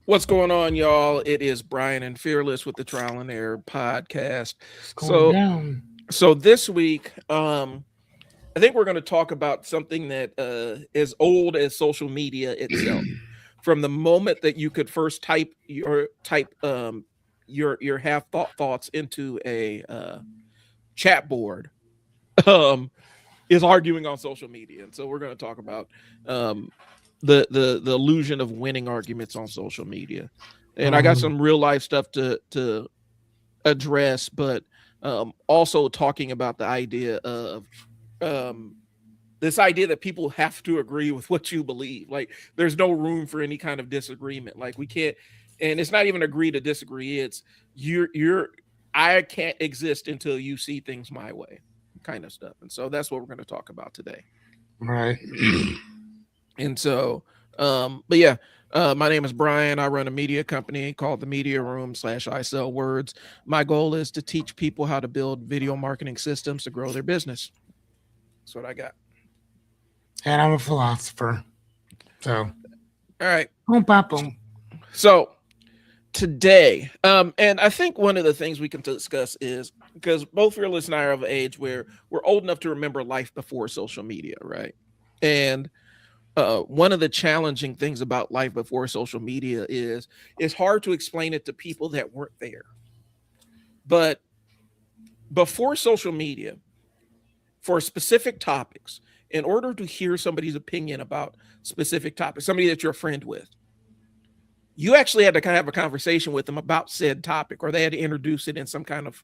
What's going on, y'all? It is Brian and Fearless with the Trial and Error podcast. It's going So, down. so this week, I think we're going to talk about something that is old as social media itself. From the moment that you could first type your half thoughts into a chat board, um, is arguing on social media, and so we're going to talk about um, the illusion of winning arguments on social media. And I got Um, some real life stuff to address, but also talking about the idea of um, this idea that people have to agree with what you believe. Like there's no room for any kind of disagreement. Like we can't, and it's not even agree to disagree. It's you're I can't exist until you see things my way, kind of stuff. And so that's what we're going to talk about today. right. And so, but yeah, my name is Brian. I run a media company called the Media Room / I Sell Words. My goal is to teach people how to build video marketing systems to grow their business. That's what I got. And I'm a philosopher. So, All right. boom, pop, boom. So today, and I think one of the things we can discuss is because both Fearless and I are of an age where we're old enough to remember life before social media, right? And one of the challenging things about life before social media is it's hard to explain it to people that weren't there. But before social media, for specific topics, in order to hear somebody's opinion about specific topics, somebody that you're a friend with, you actually had to kind of have a conversation with them about said topic, or they had to introduce it in some kind of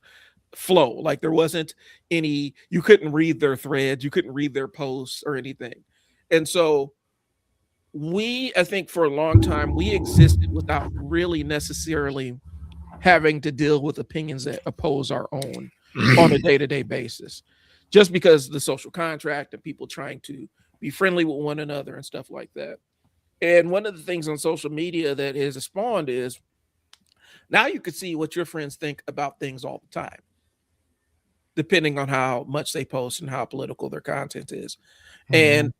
flow. Like there wasn't you couldn't read their threads, you couldn't read their posts or anything. And so I think for a long time, we existed without really necessarily having to deal with opinions that oppose our own on a day-to-day basis, just because the social contract and people trying to be friendly with one another and stuff like that. And one of the things on social media that has spawned is now you can see what your friends think about things all the time, depending on how much they post and how political their content is. Mhm. And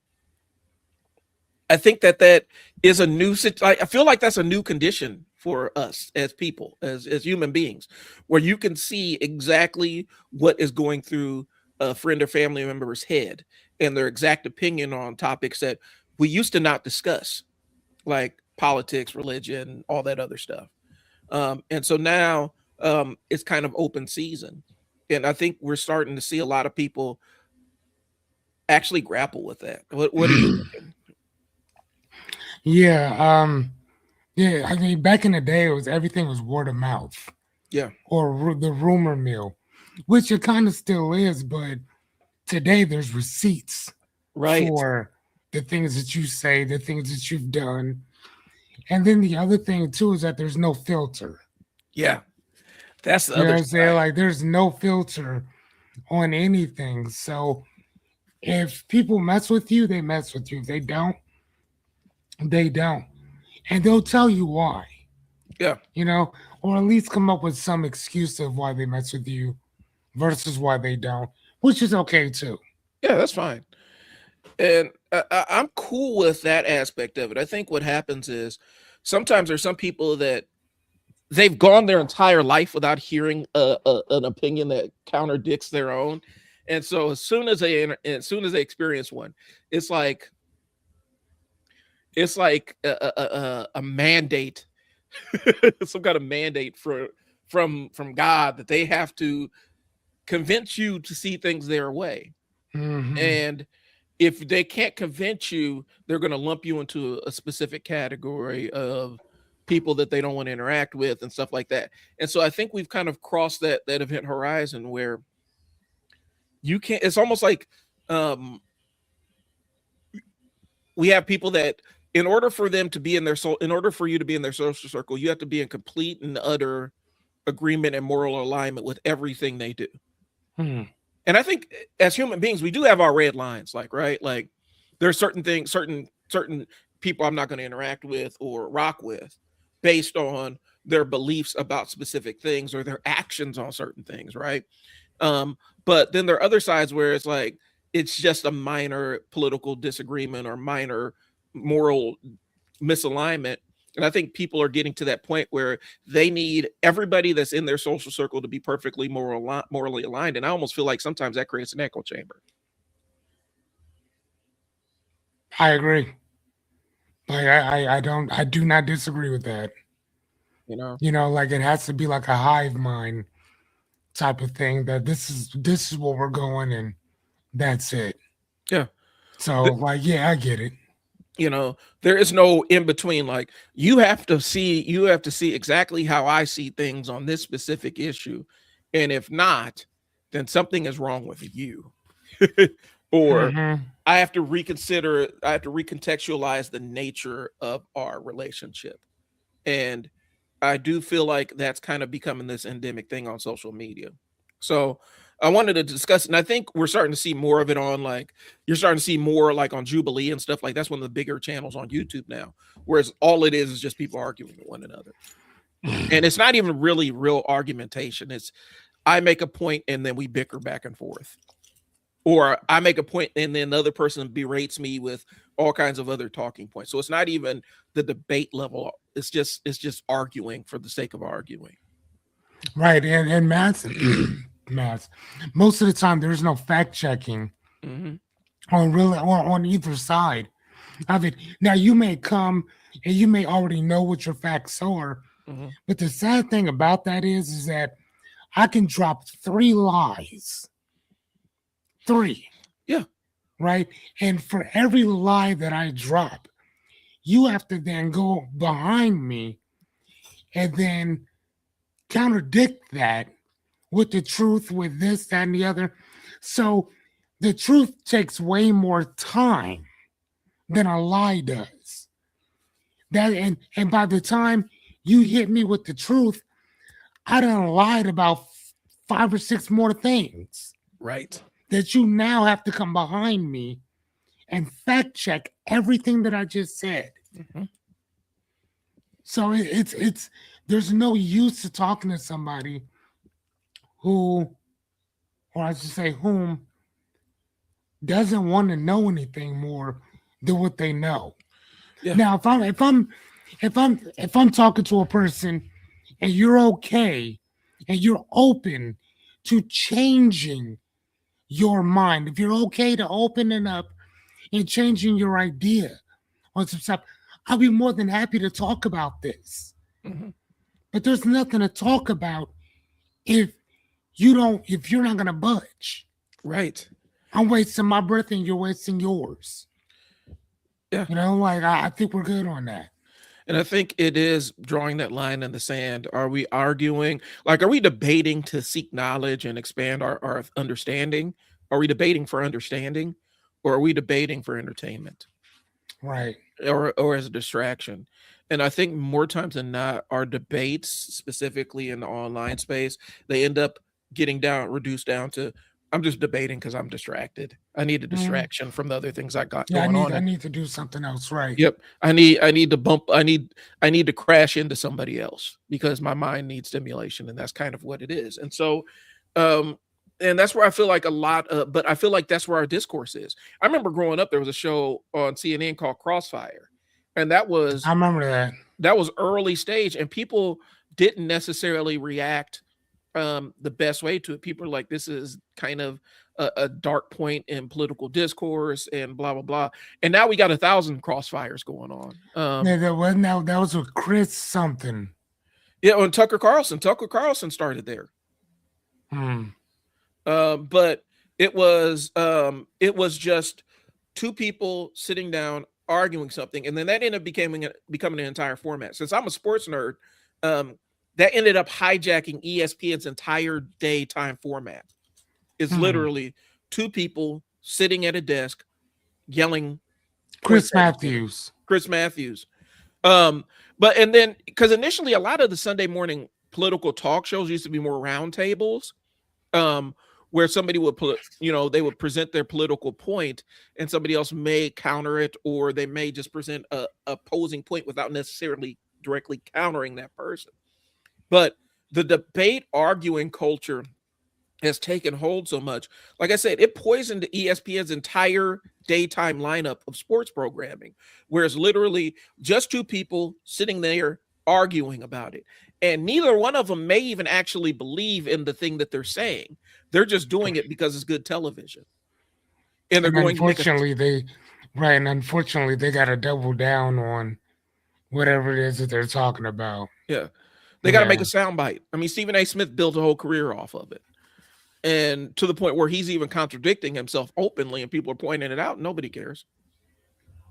I think that is a new. I feel like that's a new condition for us as people, as human beings, where you can see exactly what is going through a friend or family member's head and their exact opinion on topics that we used to not discuss, like politics, religion, all that other stuff. And so now it's kind of open season, and I think we're starting to see a lot of people actually grapple with that. What are you thinking? Yeah. Yeah. I mean, back in the day, it was everything was word of mouth Yeah. or the rumor mill, which it kind of still is. But today, there's receipts Right. for the things that you say, the things that you've done. And then the other thing, too, is that there's no filter. Yeah. That's the You know other what I'm saying? side. Like, there's no filter on anything. So, if people mess with you, they mess with you. If they don't, they don't. And they'll tell you why, Yeah. or at least come up with some excuse of why they mess with you versus why they don't, which is okay too. Yeah, that's fine. And I'm cool with that aspect of it. I think what happens is sometimes there's some people that they've gone their entire life without hearing an opinion that contradicts their own. And so as soon as they experience one, it's like a mandate, some kind of mandate from God that they have to convince you to see things their way. Hmm. And if they can't convince you, they're going to lump you into a specific category of people that they don't want to interact with and stuff like that. And so I think we've kind of crossed that event horizon where you can't. It's almost like um, we have people that, in order for them to be in their soul, in order for you to be in their social circle, you have to be in complete and utter agreement and moral alignment with everything they do. Hmm. And I think as human beings, we do have our red lines, like, right? Like there's certain things, certain people I'm not going to interact with or rock with based on their beliefs about specific things or their actions on certain things, right? But then there are other sides where it's like it's just a minor political disagreement or minor moral misalignment, And I think people are getting to that point where they need everybody that's in their social circle to be perfectly morally aligned. And I almost feel like sometimes that creates an echo chamber. I agree. Like I do not disagree with that. You know, Like it has to be like a hive mind type of thing that this is what we're going and that's it. yeah. So like, yeah, I get it. There is no in between. Like you have to see exactly how I see things on this specific issue. And if not, then something is wrong with you. Or Mm-hmm. I have to recontextualize the nature of our relationship. And I do feel like that's kind of becoming this endemic thing on social media. So I wanted to discuss, and I think we're starting to see more of it on you're starting to see more like on Jubilee and stuff like that's one of the bigger channels on YouTube now. Whereas all it is just people arguing with one another. And it's not even really real argumentation. It's I make a point and then we bicker back and forth. Or I make a point and then the other person berates me with all kinds of other talking points. So it's not even the debate level. It's just arguing for the sake of arguing. Right. And maths, maths. Most of the time, there's no fact checking on either side of it. Now, you may come and you may already know what your facts are, but the sad thing about that is that I can drop 3 lies. 3. Yeah. Right. And for every lie that I drop, you have to then go behind me and then contradict that with the truth, with this, that, and the other. So the truth takes way more time than a lie does. And by the time you hit me with the truth, I done lied about 5 or 6 more things. Right. That you now have to come behind me and fact check everything that I just said. So it's there's no use to talking to somebody who, or I should say whom, doesn't want to know anything more than what they know. Yeah. Now if I'm talking to a person and you're okay and you're open to changing your mind, if you're okay to opening up and changing your idea on some stuff, I'll be more than happy to talk about this. But there's nothing to talk about if you're not gonna budge. Right. I'm wasting my breath and you're wasting yours. Yeah. Like I think we're good on that. And I think it is drawing that line in the sand. Are we arguing? Are we debating to seek knowledge and expand our understanding? Are we debating for understanding? Or are we debating for entertainment? Right. Or as a distraction? And I think more times than not, our debates, specifically in the online space, they end up getting reduced down to, I'm just debating because I'm distracted. I need a distraction from the other things I got going on. I need to do something else, right? Yep. I need to bump. I need to crash into somebody else because my mind needs stimulation, and that's kind of what it is. And so, and that's where I feel like a lot. But I feel like that's where our discourse is. I remember growing up, there was a show on CNN called Crossfire, and I remember that. That was early stage, and people didn't necessarily react the best way to it. People are like, this is kind of a dark point in political discourse and blah, blah, blah. And now we got 1,000 crossfires going on. That was with Chris something. Yeah, and Tucker Carlson. Tucker Carlson started there. But it was just 2 people sitting down arguing something, and then that ended up becoming an entire format. Since I'm a sports nerd, that ended up hijacking ESPN's entire daytime format. It's literally 2 people sitting at a desk yelling Chris Matthews. But and then because initially a lot of the Sunday morning political talk shows used to be more roundtables, where somebody would they would present their political point and somebody else may counter it, or they may just present a opposing point without necessarily directly countering that person. But the debate arguing culture has taken hold so much. Like I said, it poisoned ESPN's entire daytime lineup of sports programming, where it's literally just two people sitting there arguing about it. And neither one of them may even actually believe in the thing that they're saying. They're just doing it because it's good television. And they're And going to make unfortunately they got to double down on whatever it is that they're talking about. Yeah. They got to make a soundbite. I mean, Stephen A. Smith built a whole career off of it. And to the point where he's even contradicting himself openly and people are pointing it out. Nobody cares.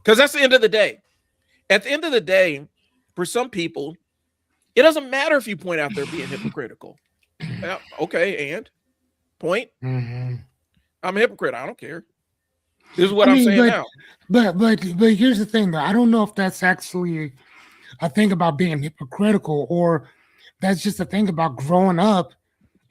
Because that's the end of the day. At the end of the day, for some people, it doesn't matter if you point out they're being hypocritical. Okay, and point. Mm-hmm. I'm a hypocrite. I don't care. This is what I'm saying now. But here's the thing, though. I don't know if that's actually a thing about being hypocritical, or that's just a thing about growing up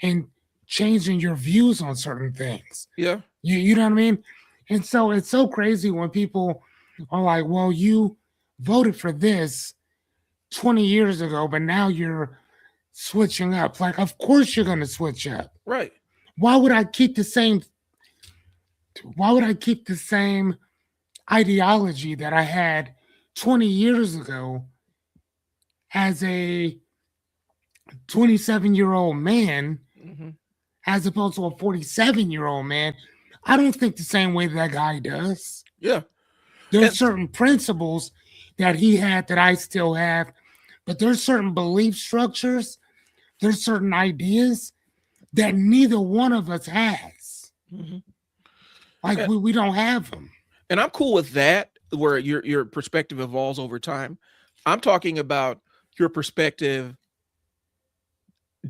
and changing your views on certain things. Yeah. You know what I mean? And so it's so crazy when people are like, well, you voted for this 20 years ago, but now you're switching up. Like, of course you're going to switch up. Right. Why would I keep the same ideology that I had 20 years ago as a 27-year-old man, as opposed to a 47-year-old man? I don't think the same way that guy does. Yeah. There's certain principles that he had that I still have, but there's certain belief structures, there's certain ideas that neither one of us has. Like, we don't have them. And I'm cool with that, where your perspective evolves over time. I'm talking about your perspective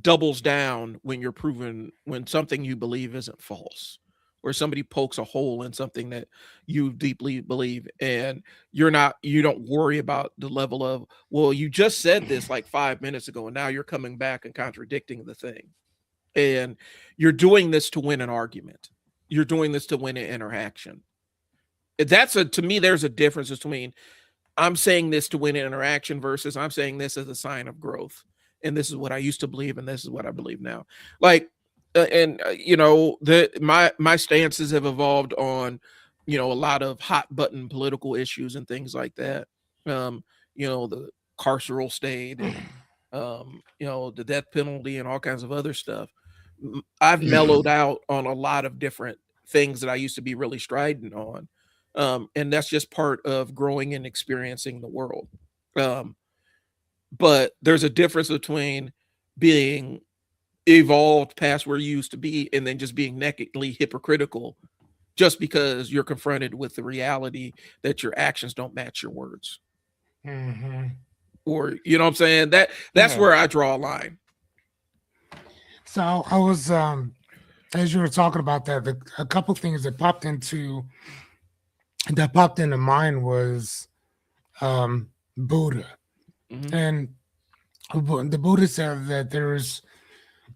doubles down when something you believe isn't false, or somebody pokes a hole in something that you deeply believe, and you don't worry about the level of, well, you just said this like 5 minutes ago and now you're coming back and contradicting the thing. And you're doing this to win an argument. You're doing this to win an interaction. To me, there's a difference between I'm saying this to win an interaction versus I'm saying this as a sign of growth. And this is what I used to believe, and this is what I believe now. Like, my stances have evolved on, a lot of hot button political issues and things like that. The carceral state and, the death penalty and all kinds of other stuff. I've mellowed out on a lot of different things that I used to be really strident on. And that's just part of growing and experiencing the world. But there's a difference between being evolved past where you used to be and then just being nakedly hypocritical just because you're confronted with the reality that your actions don't match your words. Or, you know what I'm saying? That's where I draw a line. So I was, as you were talking about that, a couple things that popped into mind was Buddha. And the Buddha said that there's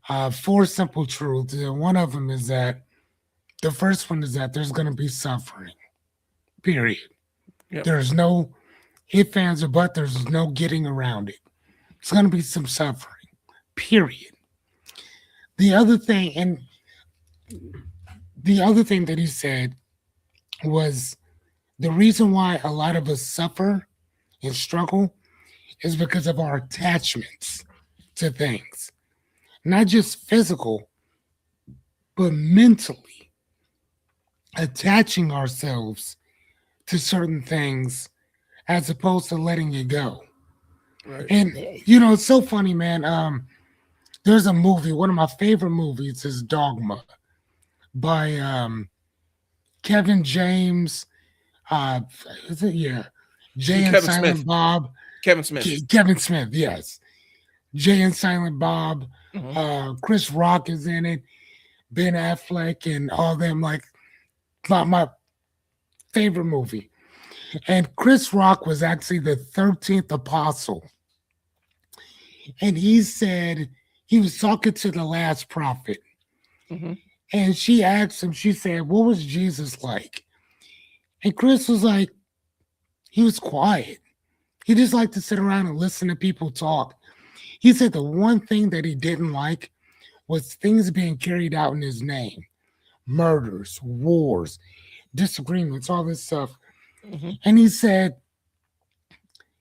4 simple truths. And one of them is that the first one is that there's going to be suffering, period. Yep. There's no ifs, ands, or buts. There's no getting around it. It's going to be some suffering, period. The other thing that he said was the reason why a lot of us suffer and struggle is because of our attachments to things. Not just physical, but mentally attaching ourselves to certain things as opposed to letting it go. Right. And, it's so funny, man. There's a movie, one of my favorite movies is Dogma by Kevin James. Jay and Silent Bob. Kevin Smith. Kevin Smith, yes. Jay and Silent Bob. Chris Rock is in it. Ben Affleck and all them, like my favorite movie. And Chris Rock was actually the 13th apostle. And he said, he was talking to the last prophet. And she asked him, she said, what was Jesus like? And Chris was like, he was quiet. He just liked to sit around and listen to people talk. He said the one thing that he didn't like was things being carried out in his name, murders, wars, disagreements, all this stuff. Hmm. And he said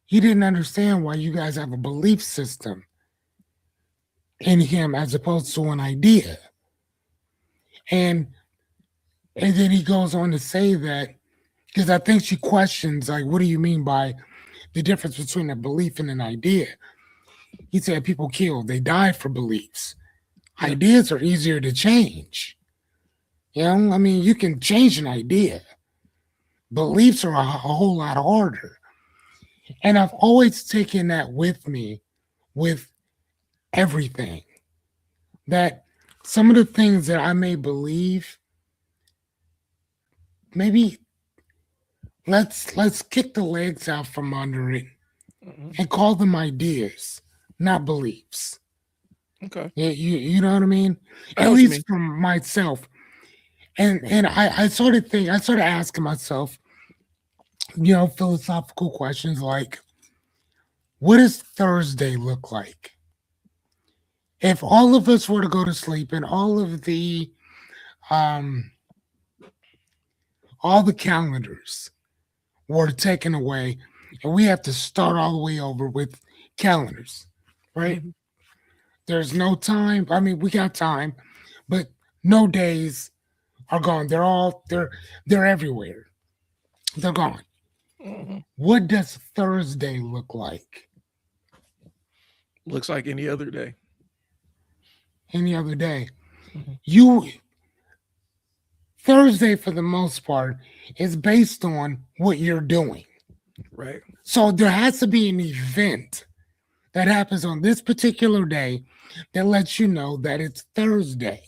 he didn't understand why you guys have a belief system in him as opposed to an idea. And and then he goes on to say that because I think she questions like, what do you mean by the difference between a belief and an idea? He said people kill, they die for beliefs. Yeah. Ideas are easier to change. You know, I mean, you can change an idea. Beliefs are a whole lot harder. And I've always taken that with me with everything. That some of the things that I may believe, maybe let's kick the legs out from under it Hmm. and call them ideas, not beliefs. Okay. You know what I mean? I know At what you mean. least from myself. And I I started asking myself, philosophical questions like, what does Thursday look like? If all of us were to go to sleep and um all the calendars were taken away and we have to start all the way over with calendars, right? Mhm. There's no time. I mean, we got time, but no days are gone. They're everywhere. They're gone. Mhm. What does Thursday look like? Looks like any other day. Any other day? Mhm. You Thursday for the most part is based on what you're doing. Right. So there has to be an event that happens on this particular day that lets you know that it's Thursday.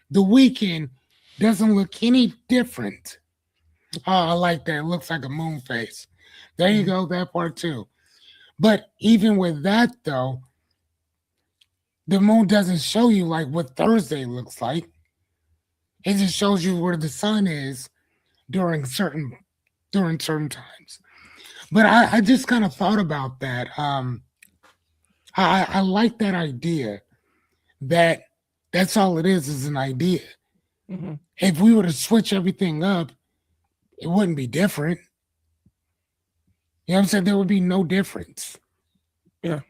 The weekend doesn't look any different. Oh, I like that. It looks like a moon face. There you Mhm. go, that part too. But even with that though, the moon doesn't show you like what Thursday looks like. It just shows you where the sun is during certain times. But I just kind of thought about that. I like that idea that that's all it is an idea. Mhm. If we were to switch everything up, it wouldn't be different. You know what I'm saying? There would be no difference. Yeah.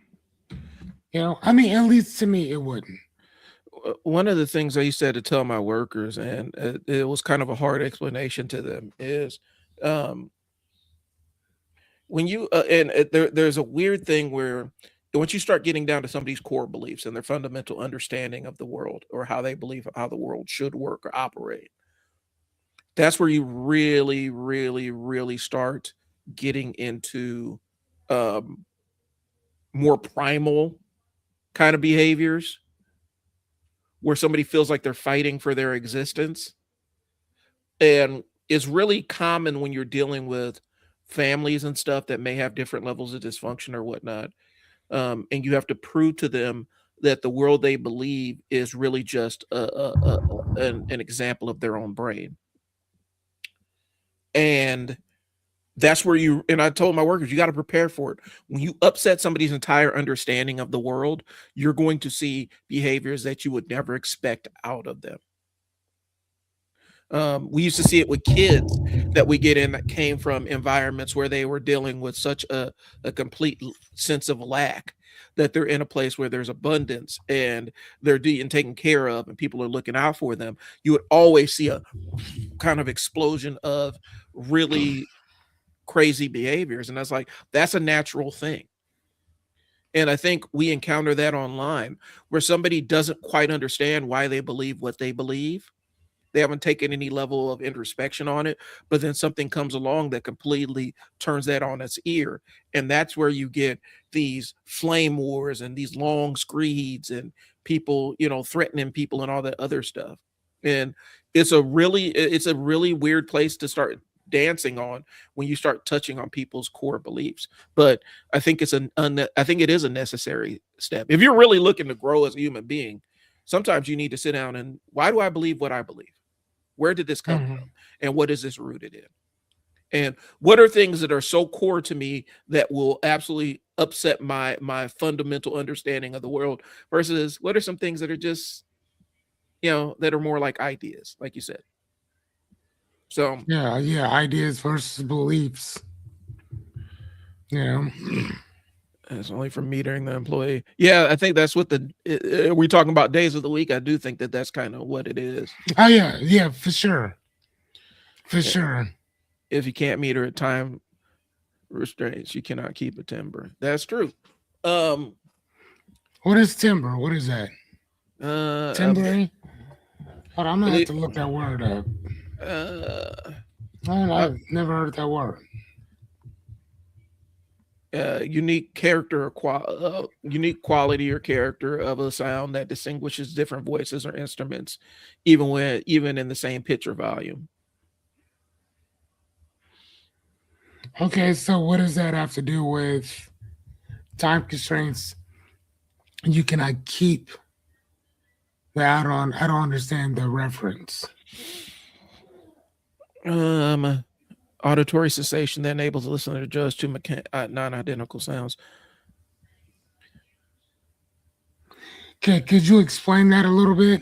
I mean, at least to me, it wouldn't. One of the things I used to have to tell my workers, and it was kind of a hard explanation to them, is um, when you there's a weird thing where once you start getting down to somebody's core beliefs and their fundamental understanding of the world or how they believe how the world should work or operate, that's where you really, really, really start getting into um, more primal kind of behaviors where somebody feels like they're fighting for their existence. And it's really common when you're dealing with families and stuff that may have different levels of dysfunction or whatnot. And you have to prove to them that the world they believe is really just an example of their own brain. And that's where and I told my workers, you got to prepare for it. When you upset somebody's entire understanding of the world, you're going to see behaviors that you would never expect out of them. We used to see it with kids that we get in that came from environments where they were dealing with such a complete sense of lack that they're in a place where there's abundance and they're being taken care of and people are looking out for them. You would always see a kind of explosion of really crazy behaviors. And that's like, that's a natural thing. And I think we encounter that online where somebody doesn't quite understand why they believe what they believe. They haven't taken any level of introspection on it, but then something comes along that completely turns that on its ear. And that's where you get these flame wars and these long screeds and people, threatening people and all that other stuff. And it's a really weird place to start dancing on when you start touching on people's core beliefs. But I think I think it is a necessary step. If you're really looking to grow as a human being, sometimes you need to sit down and why do I believe what I believe? Where did this come Mhm. from? And what is this rooted in? And what are things that are so core to me that will absolutely upset my fundamental understanding of the world versus what are some things that are just that are more like ideas, like you said. So Yeah, ideas versus beliefs. Yeah. it's only from metering the employee. Yeah, I think that's what we're talking about days of the week. I do think that that's kind of what it is. Oh yeah, for sure. For sure. If you can't meter at time restraints, you cannot keep a timber. That's true. What is timber? What is that? Timbering? Hold on, I'm gonna have to look that word up. I've never heard that word. Unique character or unique quality or character of a sound that distinguishes different voices or instruments, even in the same pitch or volume. Okay, so what does that have to do with time constraints? You cannot keep. I don't understand the reference. Auditory cessation that enables the listener to judge two non-identical sounds. Okay, could you explain that a little bit?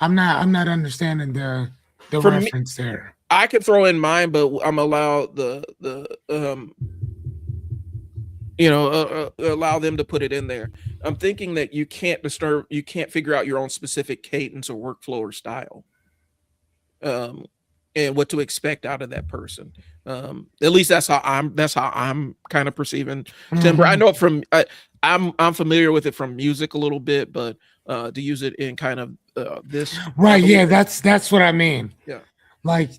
I'm not understanding the reference there. I could throw in mine, but I'm allowed allow them to put it in there. I'm thinking that you can't figure out your own specific cadence or workflow or style. And what to expect out of that person. At least that's how I'm kind of perceiving timbre. I know I'm familiar with it from music a little bit, but to use it in kind of this right, yeah, that's what I mean. Yeah, like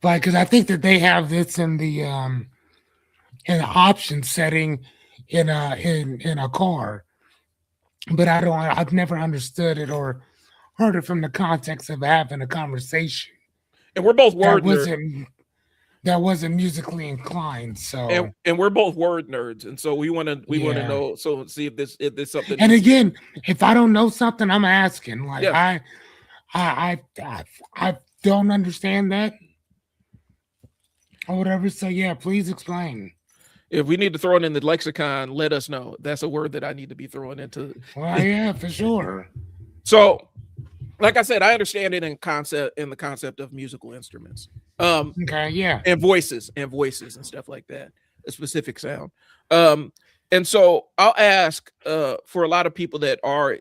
because I think that they have this in the option setting in a car, but I've never understood it or heard it from the context of having a conversation. And we're both word that wasn't musically inclined. So and we're both word nerds, and so we want to know. So see if this something. And again, if I don't know something, I'm asking. Like I don't understand that or whatever. So yeah, please explain. If we need to throw it in the lexicon, let us know. That's a word that I need to be throwing into. Well, yeah, for sure. So, like I said, I understand it in the concept of musical instruments. Okay, yeah. And voices and stuff like that. A specific sound. And so I'll ask for a lot of people that are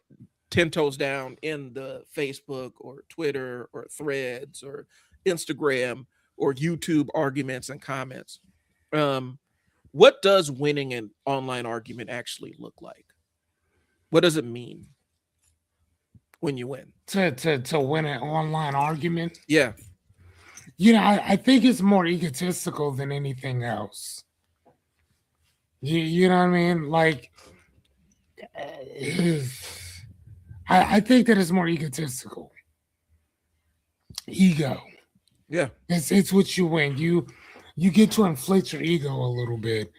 10 toes down in the Facebook or Twitter or Threads or Instagram or YouTube arguments and comments. What does winning an online argument actually look like? What does it mean when you win? To win an online argument? Yeah. I think it's more egotistical than anything else. You know what I mean? Like, I think that it's more egotistical. Ego. Yeah. It's what you win. You get to inflate your ego a little bit.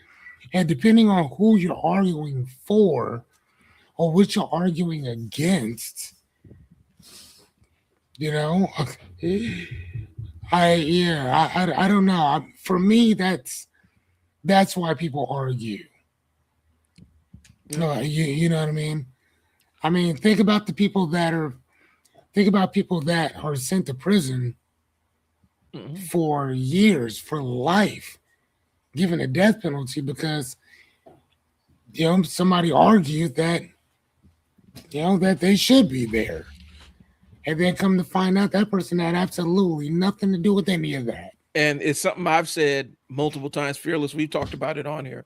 And depending on who you're arguing for or what you're arguing against, I don't know. For me, that's why people argue. No, you know what I mean? I mean, think about people that are sent to prison for years, for life, given a death penalty because somebody argued that that they should be there. And then come to find out that person had absolutely nothing to do with any of that. And it's something I've said multiple times, Fearless. We've talked about it on here.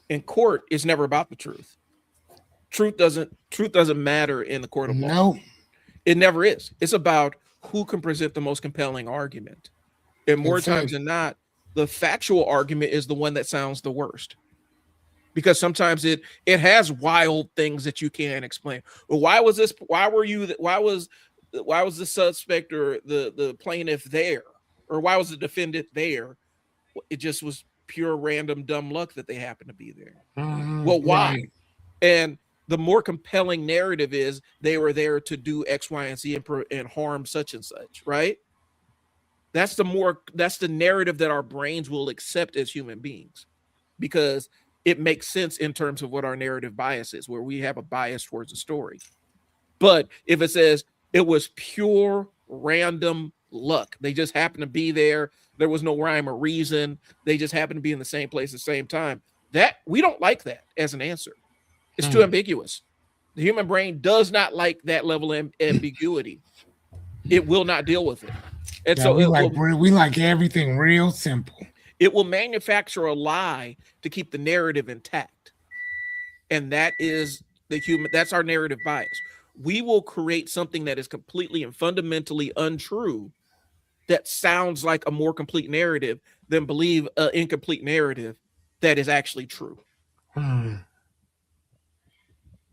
In court, it's never about the truth. Truth doesn't matter in the court of law. No. It never is. It's about who can present the most compelling argument. And more times than not, the factual argument is the one that sounds the worst. Because sometimes it has wild things that you can't explain. Well, why was the suspect or the plaintiff there? Or why was the defendant there? It just was pure random dumb luck that they happened to be there. Well, why? Right. And the more compelling narrative is they were there to do X, Y, and Z and harm such and such, right? That's the narrative that our brains will accept as human beings because it makes sense in terms of what our narrative bias is, where we have a bias towards a story. But if it says it was pure random luck, they just happened to be there, there was no rhyme or reason, they just happened to be in the same place at the same time, that we don't like that as an answer. It's too ambiguous. The human brain does not like that level of ambiguity. It will not deal with it. And so we like everything real simple. It will manufacture a lie to keep the narrative intact. And that is that's our narrative bias. We will create something that is completely and fundamentally untrue that sounds like a more complete narrative than believe an incomplete narrative that is actually true.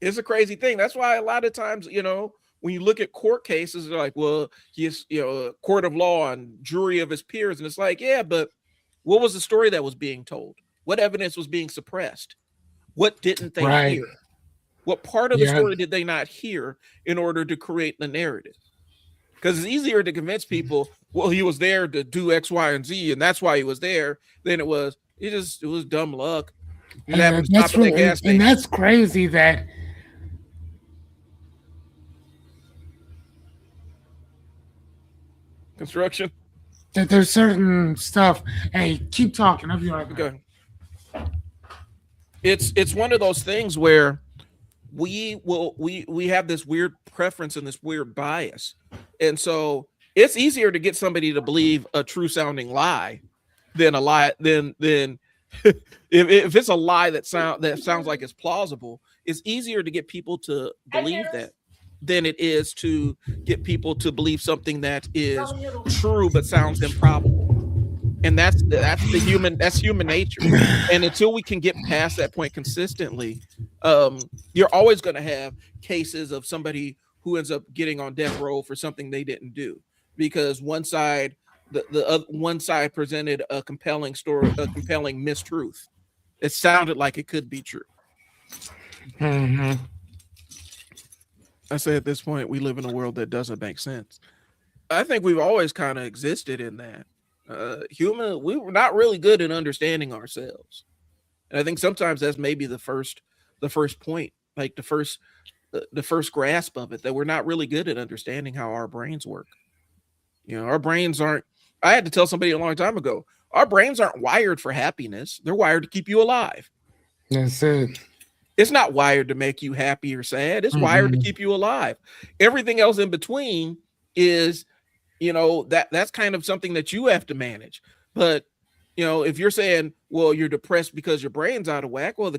It's a crazy thing. That's why a lot of times, when you look at court cases, they're like, well, he's, a court of law and jury of his peers. And it's like, yeah, but what was the story that was being told? What evidence was being suppressed? What didn't they hear? What part of the story did they not hear in order to create the narrative? Because it's easier to convince people, well, he was there to do X, Y, and Z, and that's why he was there, than it was dumb luck. And that's crazy that construction. That there's certain stuff. Hey, keep talking. I'll be right back. Okay. It's one of those things where we have this weird preference and this weird bias, and so it's easier to get somebody to believe a true sounding lie than a lie than if it's a lie that sounds like it's plausible. It's easier to get people to believe that than it is to get people to believe something that is true but sounds improbable. And that's human nature. And until we can get past that point consistently, you're always going to have cases of somebody who ends up getting on death row for something they didn't do, because one side presented a compelling story, a compelling mistruth. It sounded like it could be true. Mm-hmm. I say at this point, we live in a world that doesn't make sense. I think we've always kind of existed in that. We were not really good at understanding ourselves. And I think sometimes that's maybe the first point, like the first grasp of it, that we're not really good at understanding how our brains work. Our brains aren't, I had to tell somebody a long time ago, our brains aren't wired for happiness. They're wired to keep you alive. That's it. It's not wired to make you happy or sad. It's wired to keep you alive. Everything else in between is, that's kind of something that you have to manage. But, if you're saying, well, you're depressed because your brain's out of whack, well, the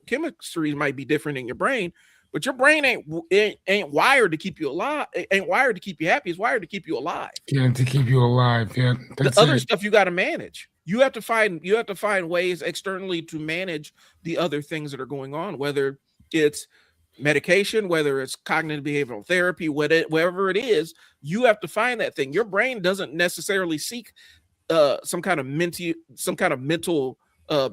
chemistry might be different in your brain, but your brain ain't wired to keep you alive. It ain't wired to keep you happy. It's wired to keep you alive. Yeah, to keep you alive. Yeah. The other stuff you got to manage. You have to find ways externally to manage the other things that are going on, whether it's medication, whether it's cognitive behavioral therapy, whatever it is. You have to find that thing. Your brain doesn't necessarily seek some kind of mental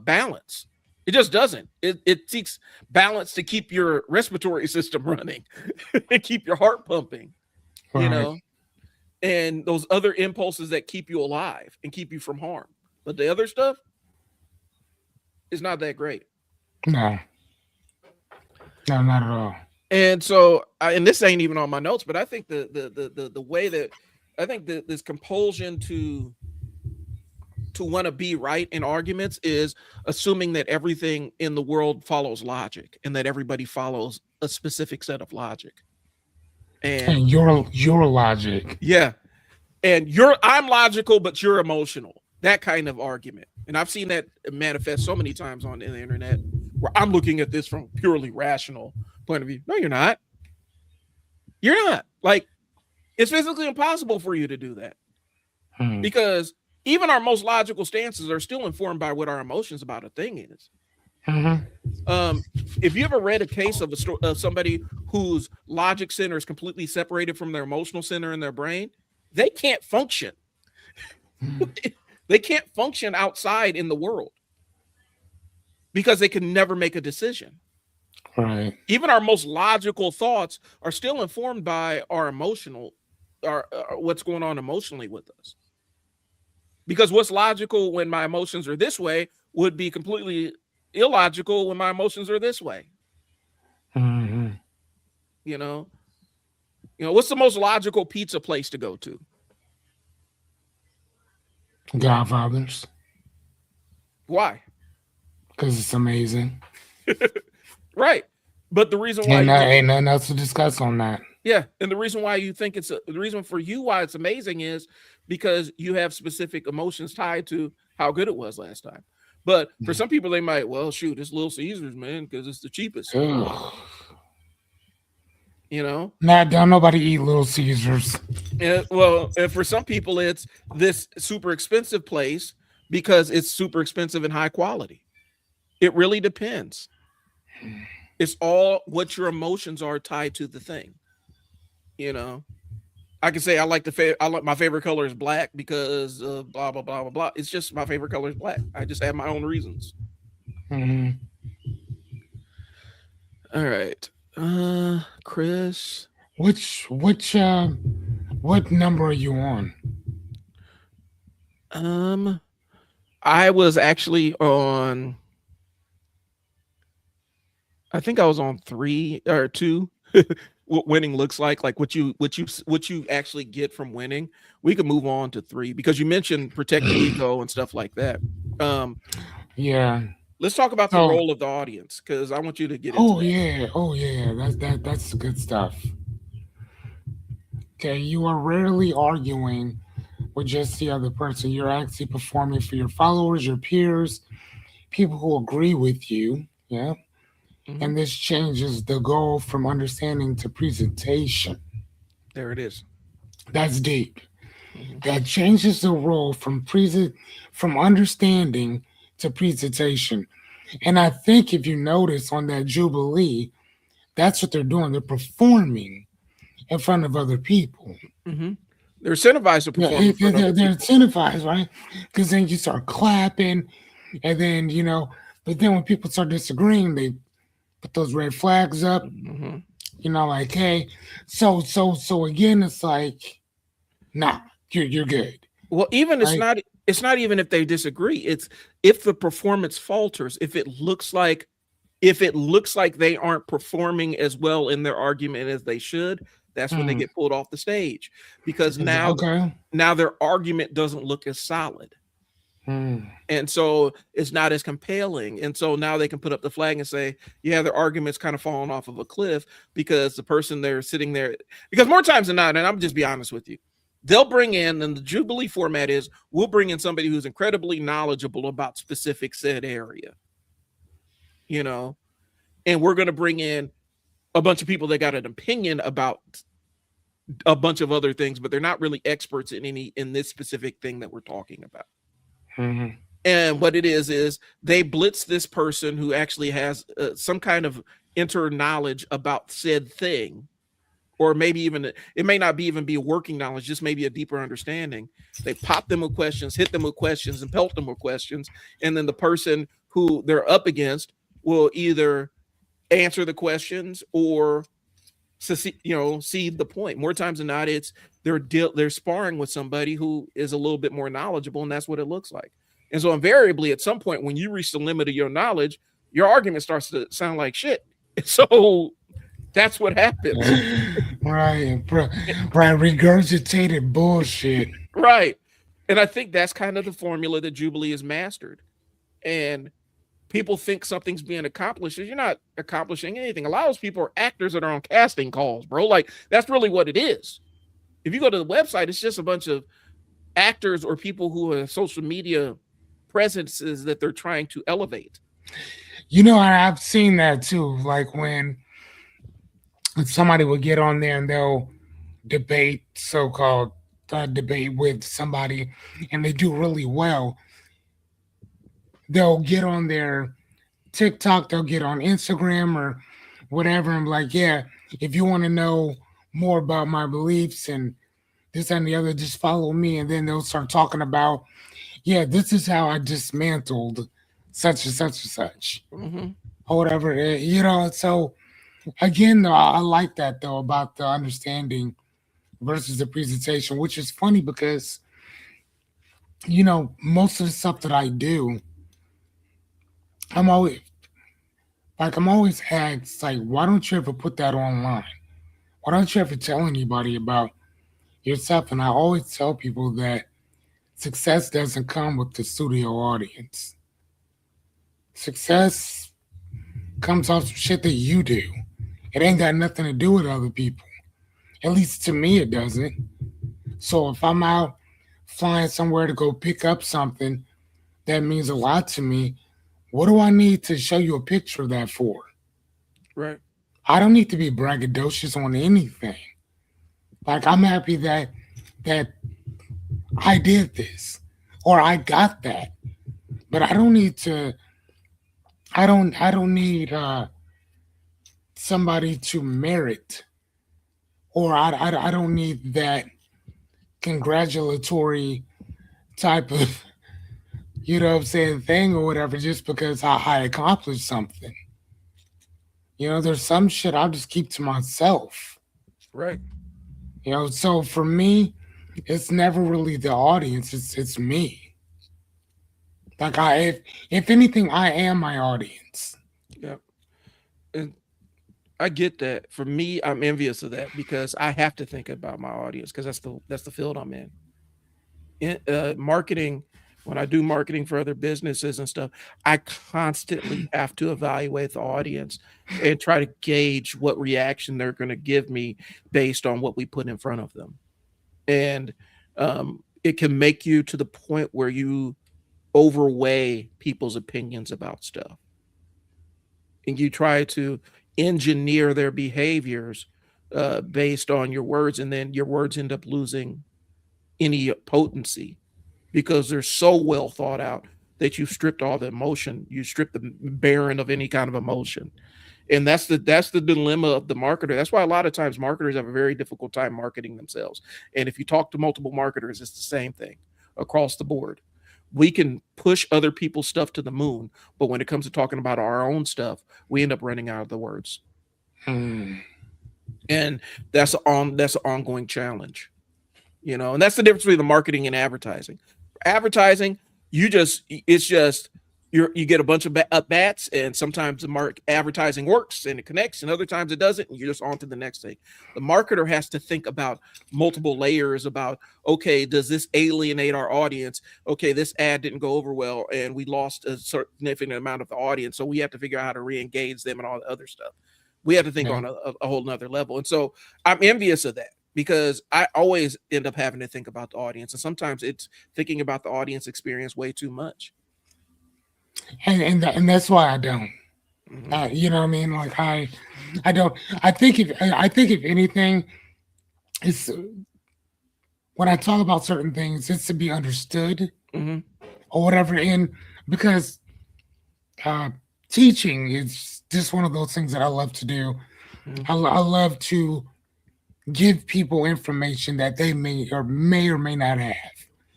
balance. It just doesn't. It seeks balance to keep your respiratory system running and keep your heart pumping, right. And those other impulses that keep you alive and keep you from harm. But the other stuff is not that great. No, not at all. And so, and this ain't even on my notes, but I think the way that I think this compulsion to want to be right in arguments is assuming that everything in the world follows logic and that everybody follows a specific set of logic. And your logic. Yeah. And I'm logical, but you're emotional. That kind of argument. And I've seen that manifest so many times on the internet where I'm looking at this from a purely rational point of view. No, you're not. You're not. Like, it's physically impossible for you to do that. Because even our most logical stances are still informed by what our emotions about a thing is. If you ever read a case of somebody whose logic center is completely separated from their emotional center in their brain, they can't function. They can't function outside in the world because they can never make a decision. Right. Even our most logical thoughts are still informed by our what's going on emotionally with us. Because what's logical when my emotions are this way would be completely illogical when my emotions are this way. What's the most logical pizza place to go to? Godfathers, Why? because it's amazing. Right. But the reason why And you get ain't nothing else to discuss on that. yeah, and the reason why you think the reason for you why it's amazing is because you have specific emotions tied to how good it was last time. But for some people, they might, well, shoot, it's Little Caesars, man, because it's the cheapest. Ugh. Nah, don't nobody eat Little Caesars. And for some people, it's this super expensive place because it's super expensive and high quality. It really depends. It's all what your emotions are tied to the thing. I can say I like my favorite color is black because blah blah blah blah blah. It's just my favorite color is black. I just have my own reasons. Mm-hmm. All right, Chris. What number are you on? I was actually on. I think I was on 3 or 2. What winning looks like what you actually get from winning. We could move on to 3 because you mentioned protect your ego and stuff like that. Yeah. Let's talk about the role of the audience because I want you to get into that. Oh yeah, that's good stuff. Okay, you are rarely arguing with just the other person. You're actually performing for your followers, your peers, people who agree with you. Yeah. Mm-hmm. And this changes the goal from understanding to presentation. There it is. That's deep. Mm-hmm. That changes the role from understanding to presentation. And I think if you notice on that Jubilee, that's what they're doing. They're performing in front of other people. Mm-hmm. They're incentivized to perform. Yeah, they're incentivized, right? Because then you start clapping, and then but then when people start disagreeing, they put those red flags up. Mm-hmm. Like, hey, so again, it's like, nah, you're good. Well, even right? It's not even if they disagree. It's if the performance falters, if it looks like they aren't performing as well in their argument as they should, that's when they get pulled off the stage because now their argument doesn't look as solid. And so it's not as compelling. And so now they can put up the flag and say, yeah, their argument's kind of falling off of a cliff because the person they're sitting there, because more times than not, and I'm just be honest with you, they'll bring in, and the Jubilee format is, we'll bring in somebody who's incredibly knowledgeable about specific said area, and we're going to bring in a bunch of people that got an opinion about a bunch of other things, but they're not really experts in this specific thing that we're talking about. Mm-hmm. And what it is they blitz this person who actually has some kind of inter knowledge about said thing, or maybe even it may not even be a working knowledge, just maybe a deeper understanding. They pop them with questions, hit them with questions, and pelt them with questions, and then the person who they're up against will either answer the questions or see the point. More times than not, it's they're sparring with somebody who is a little bit more knowledgeable, and that's what it looks like. And so invariably, at some point, when you reach the limit of your knowledge, your argument starts to sound like shit. So that's what happens. Right. Regurgitated bullshit. Right. And I think that's kind of the formula that Jubilee has mastered. And people think something's being accomplished. You're not accomplishing anything. A lot of those people are actors that are on casting calls, bro. Like, that's really what it is. If you go to the website, it's just a bunch of actors or people who have social media presences that they're trying to elevate. I've seen that too. Like when somebody will get on there and they'll debate, so-called debate with somebody, and they do really well. They'll get on their TikTok, they'll get on Instagram or whatever. I'm like, yeah, if you want to know more about my beliefs and this and the other, just follow me. And then they'll start talking about, yeah, this is how I dismantled such and such and such, or whatever. So again, though, I like that though about the understanding versus the presentation, which is funny because most of the stuff that I do, I'm always asked, like, why don't you ever put that online? Why don't you ever tell anybody about yourself? And I always tell people that success doesn't come with the studio audience. Success comes off some shit that you do. It ain't got nothing to do with other people. At least to me, it doesn't. So if I'm out flying somewhere to go pick up something that means a lot to me, what do I need to show you a picture of that for? Right. I don't need to be braggadocious on anything. Like I'm happy that I did this or I got that. But I don't need to I don't need somebody to merit or I don't need that congratulatory type of you know what I'm saying thing or whatever just because I accomplished something. You know, there's some shit I'll just keep to myself. Right. You know, so for me, it's never really the audience, it's me. Like if anything, I am my audience. Yeah. And I get that. For me, I'm envious of that because I have to think about my audience because that's the field I'm in. Marketing, when I do marketing for other businesses and stuff, I constantly have to evaluate the audience and try to gauge what reaction they're going to give me based on what we put in front of them. And it can make you to the point where you overweigh people's opinions about stuff and you try to engineer their behaviors based on your words, and then your words end up losing any potency because they're so well thought out that you've stripped all the emotion, you strip the barren of any kind of emotion. And that's the dilemma of the marketer. That's why a lot of times marketers have a very difficult time marketing themselves. And if you talk to multiple marketers, it's the same thing across the board. We can push other people's stuff to the moon, but when it comes to talking about our own stuff, we end up running out of the words. Hmm. And that's an ongoing challenge. And that's the difference between the marketing and advertising. Advertising, it's just you get a bunch of at bats, and sometimes the advertising works and it connects, and other times it doesn't, and you're just on to the next thing. The marketer has to think about multiple layers about, okay, does this alienate our audience? Okay, this ad didn't go over well, and we lost a significant amount of the audience, so we have to figure out how to re-engage them and all the other stuff. We have to think on a whole nother level. And so I'm envious of that because I always end up having to think about the audience. And sometimes it's thinking about the audience experience way too much. And that's why I don't. Mm-hmm. You know what I mean? Like I don't. I think if anything, it's when I talk about certain things, it's to be understood Mm-hmm. or whatever. And because uh, teaching is just one of those things that I love to do. Mm-hmm. I love to give people information that they may or may not have.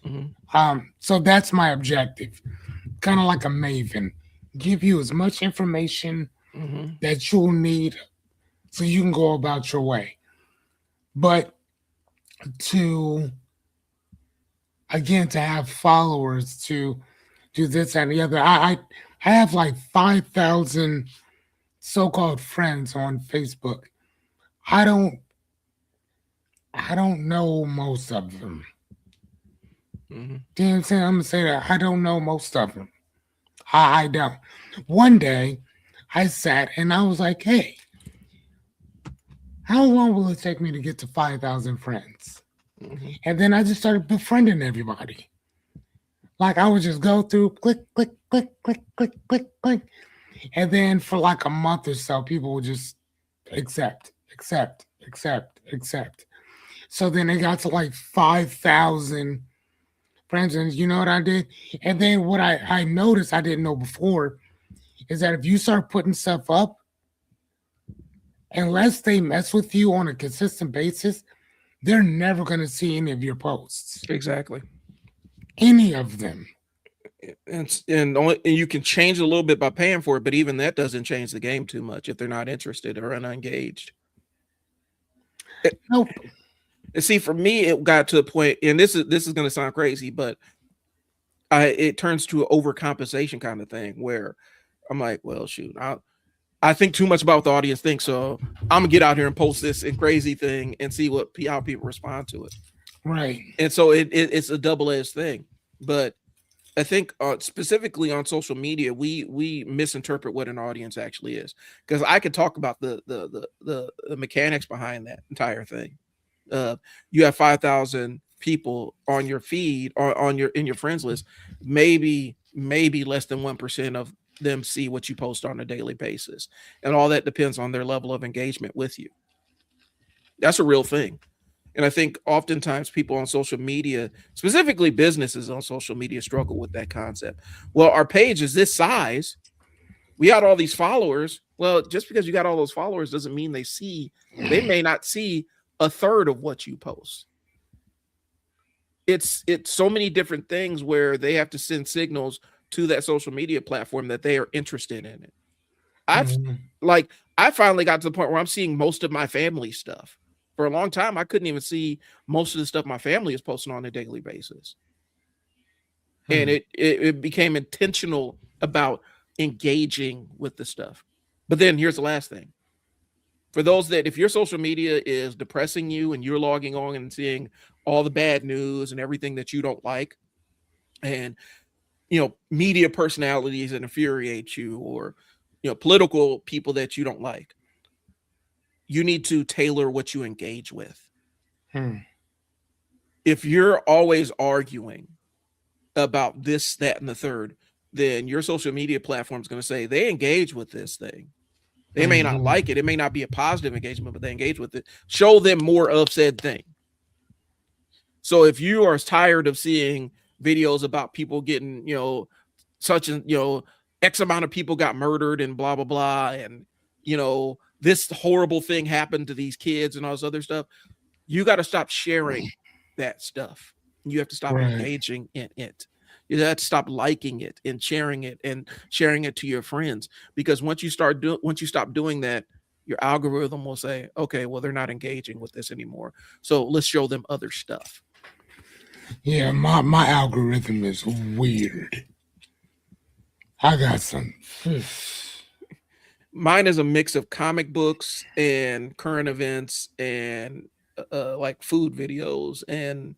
Mm-hmm. So that's my objective. Kind of like a maven, give you as much information Mm-hmm. that you'll need so you can go about your way. But to to have followers, to do this and the other, I have like 5,000 so-called friends on Facebook. I don't know most of them. Mm-hmm. Do you know what I'm saying? I'm gonna say that I don't know most of them. I don't. One day I sat and I was like, hey, how long will it take me to get to 5,000 friends? Mm-hmm. And then I just started befriending everybody. Like I would just go through, click, click, click, click, click, click, click. And then for like a month or so, people would just accept, accept, accept, accept. So then it got to like 5,000 friends. And you know what I did? And then what I noticed I didn't know before is that if you start putting stuff up, unless they mess with you on a consistent basis, they're never going to see any of your posts. Exactly. Any of them. And you can change a little bit by paying for it, but even that doesn't change the game too much if they're not interested or unengaged. Nope. And see, for me, it got to a point, and this is going to sound crazy, but it turns to an overcompensation kind of thing where I'm like, well, shoot, I think too much about what the audience thinks, so I'm gonna get out here and post this and crazy thing and see how people respond to it. Right. And so it's a double-edged thing. But I think specifically on social media, we misinterpret what an audience actually is. Because I could talk about the mechanics behind that entire thing. You have 5,000 people on your feed or in your friends list. Maybe less than 1% of them see what you post on a daily basis, and all that depends on their level of engagement with you. That's a real thing. And I think oftentimes people on social media, specifically businesses on social media, struggle with that concept. Well, our page is this size. We got all these followers. Well, just because you got all those followers doesn't mean they may not see a third of what you post. It's so many different things where they have to send signals to that social media platform that they are interested in it. I finally got to the point where I'm seeing most of my family stuff. For a long time, I couldn't even see most of the stuff my family is posting on a daily basis. And it became intentional about engaging with the stuff. But then here's the last thing. For those that, if your social media is depressing you and you're logging on and seeing all the bad news and everything that you don't like, and media personalities that infuriate you, or political people that you don't like, you need to tailor what you engage with. If you're always arguing about this, that, and the third, then your social media platform is going to say they engage with this thing. They may not like it. It may not be a positive engagement, but they engage with it. Show them more of said thing. So if you are tired of seeing videos about people getting, such and, X amount of people got murdered and blah, blah, blah, and, this horrible thing happened to these kids and all this other stuff, you got to stop sharing that stuff. You have to stop engaging in it. You have to stop liking it and sharing it to your friends, because once you stop doing that, your algorithm will say, okay, well, they're not engaging with this anymore, so let's show them other stuff. Yeah, my algorithm is weird. I got some. Mine is a mix of comic books and current events and like food videos, and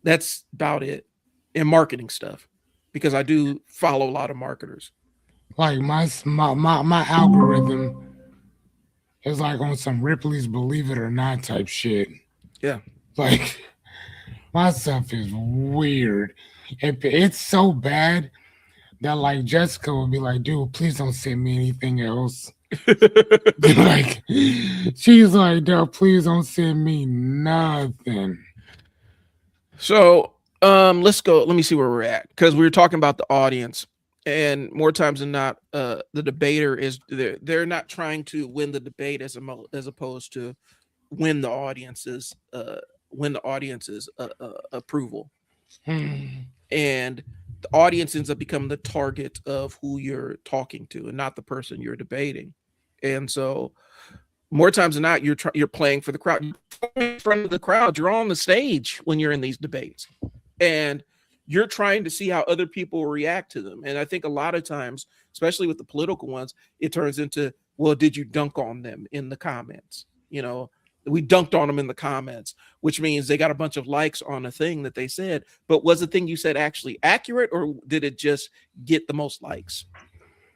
that's about it. And marketing stuff, because I do follow a lot of marketers. Like my algorithm is like on some Ripley's Believe It or Not type shit. Yeah. Like my stuff is weird. It's so bad that like Jessica would be like, dude, please don't send me anything else. Like she's like, dude, please don't send me nothing. So let's go. Let me see where we're at, because we were talking about the audience, and more times than not, the debater is they're not trying to win the debate as opposed to win the audience's approval. And the audience ends up becoming the target of who you're talking to, and not the person you're debating. And so, more times than not, you're playing for the crowd. You're in front of the crowd. You're on the stage when you're in these debates, and you're trying to see how other people react to them. And I think a lot of times, especially with the political ones, it turns into, well, did you dunk on them in the comments? We dunked on them in the comments, which means they got a bunch of likes on a thing that they said, but was the thing you said actually accurate, or did it just get the most likes?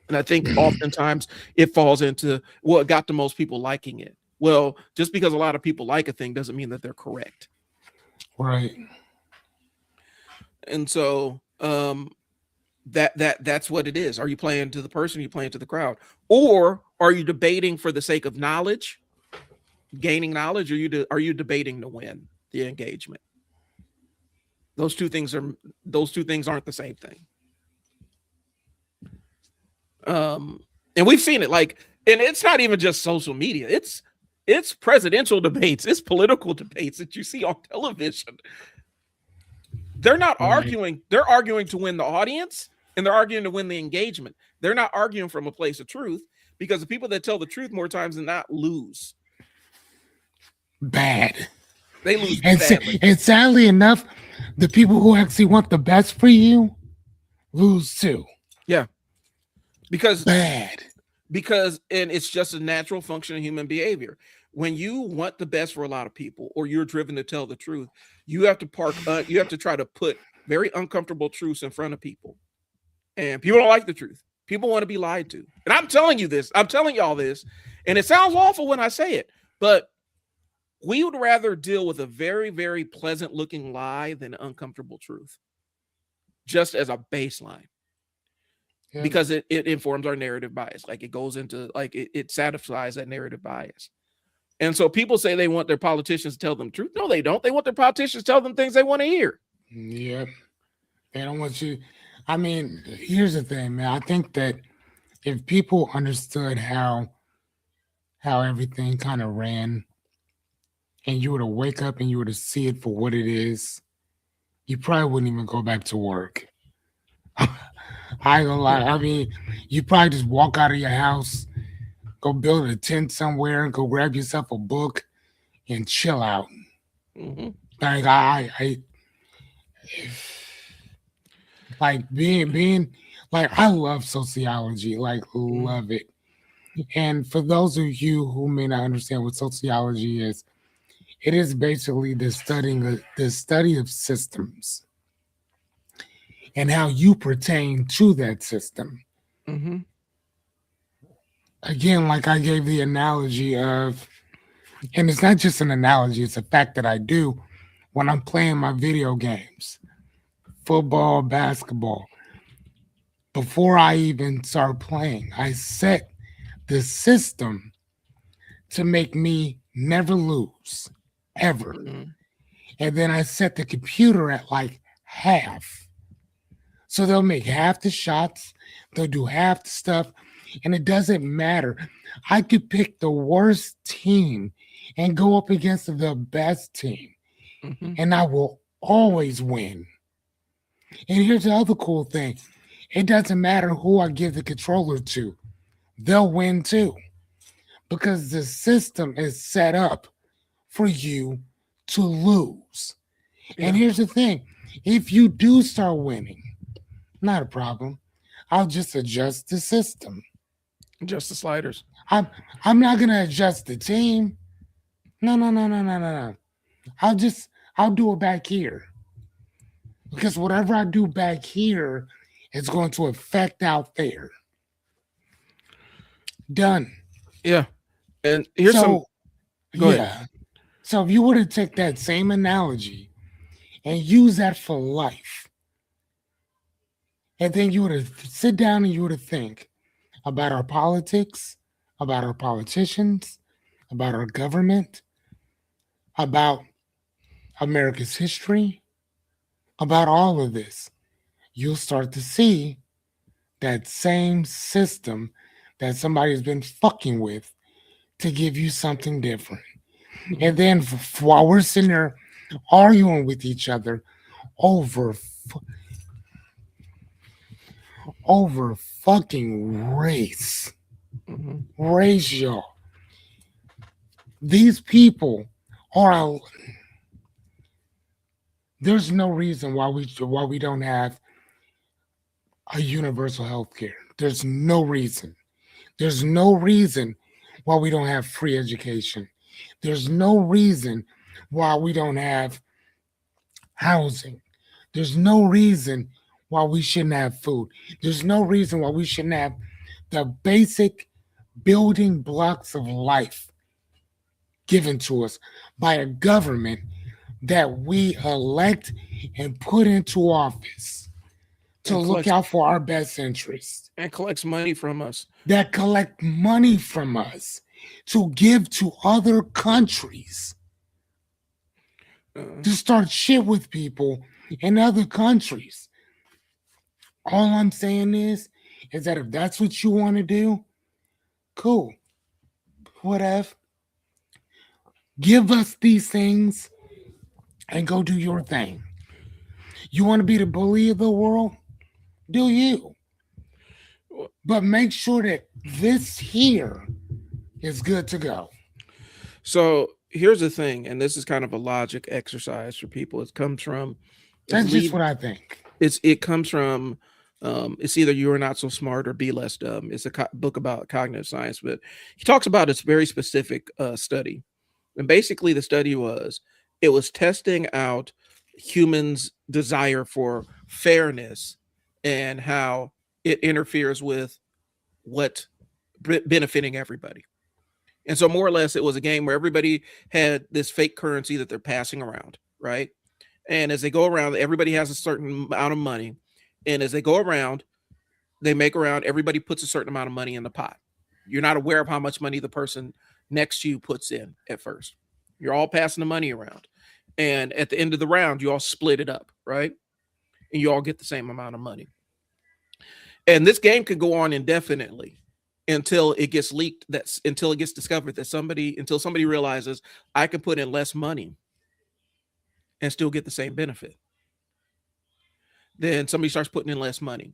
And I think oftentimes it falls into, well, it got the most people liking it. Well, just because a lot of people like a thing doesn't mean that they're correct. Right. And so that's what it is. Are you playing to the person? Are you playing to the crowd? Or are you debating for the sake of knowledge, gaining knowledge, or are you debating to win the engagement? Those two things aren't the same thing. And we've seen it, and it's not even just social media. It's presidential debates, it's political debates that you see on television. They're not arguing. They're arguing to win the audience, and they're arguing to win the engagement. They're not arguing from a place of truth, because the people that tell the truth more times than not lose. Bad. They lose badly. And sadly enough, the people who actually want the best for you lose too. Yeah. Because bad. because and it's just a natural function of human behavior. When you want the best for a lot of people, or you're driven to tell the truth, you have to you have to try to put very uncomfortable truths in front of people, and people don't like the truth. People want to be lied to, and I'm telling you this. I'm telling y'all this, and it sounds awful when I say it, but we would rather deal with a very, very pleasant looking lie than uncomfortable truth, just as a baseline. Yeah. Because it informs our narrative bias. Like it goes into like it satisfies that narrative bias. And so people say they want their politicians to tell them the truth. No, they don't. They want their politicians to tell them things they want to hear. Yeah. They don't want you. I mean, here's the thing, man. I think that if people understood how everything kind of ran, and you were to wake up and you were to see it for what it is, you probably wouldn't even go back to work. I ain't gonna lie. I mean, you probably just walk out of your house, go build a tent somewhere, and go grab yourself a book and chill out. Mm-hmm. Like I like being like I love sociology, like love it. And for those of you who may not understand what sociology is, it is basically the study of systems and how you pertain to that system. Mm-hmm. Again, like I gave the analogy of, and it's not just an analogy, it's a fact that I do when I'm playing my video games, football, basketball. Before I even start playing, I set the system to make me never lose, ever. Mm-hmm. And then I set the computer at like half. So they'll make half the shots, they'll do half the stuff, and it doesn't matter. I could pick the worst team and go up against the best team, Mm-hmm. and I will always win. And here's the other cool thing. It doesn't matter who I give the controller to. They'll win too. Because the system is set up for you to lose. Yeah. And here's the thing. If you do start winning, not a problem. I'll just adjust the system. Just the sliders. I'm not gonna adjust the team. No. I'll do it back here. Because whatever I do back here is going to affect out there. Done. Yeah. And here's some. Go ahead. Yeah. So if you were to take that same analogy and use that for life, and then you were to sit down and you were to think about our politics, about our politicians, about our government, about America's history, about all of this, you'll start to see that same system that somebody's been fucking with to give you something different. And then while we're sitting there arguing with each other over fucking race, Mm-hmm. racial, these people are. There's no reason why we don't have a universal health care. There's no reason. There's no reason why we don't have free education. There's no reason why we don't have housing. There's no reason why we shouldn't have food. There's no reason why we shouldn't have the basic building blocks of life given to us by a government that we elect and put into office to look out for our best interests. And collects money from us. That collect money from us to give to other countries. To start shit with people in other countries. All I'm saying is that if that's what you want to do, cool. Whatever. Give us these things and go do your thing. You want to be the bully of the world? Do you. But make sure that this here is good to go. So here's the thing, and this is kind of a logic exercise for people. It comes from That's just what I think. It comes from It's either You Are Not So Smart or Be Less Dumb. It's a book about cognitive science, but he talks about this very specific study. And basically, the study it was testing out humans' desire for fairness and how it interferes with what benefiting everybody. And so, more or less, it was a game where everybody had this fake currency that they're passing around, right? And as they go around, everybody has a certain amount of money. And as they go around, they make around, everybody puts a certain amount of money in the pot. You're not aware of how much money the person next to you puts in at first. You're all passing the money around. And at the end of the round, you all split it up, right? And you all get the same amount of money. And this game could go on indefinitely until it gets leaked, until it gets discovered that until somebody realizes I can put in less money and still get the same benefit. Then somebody starts putting in less money.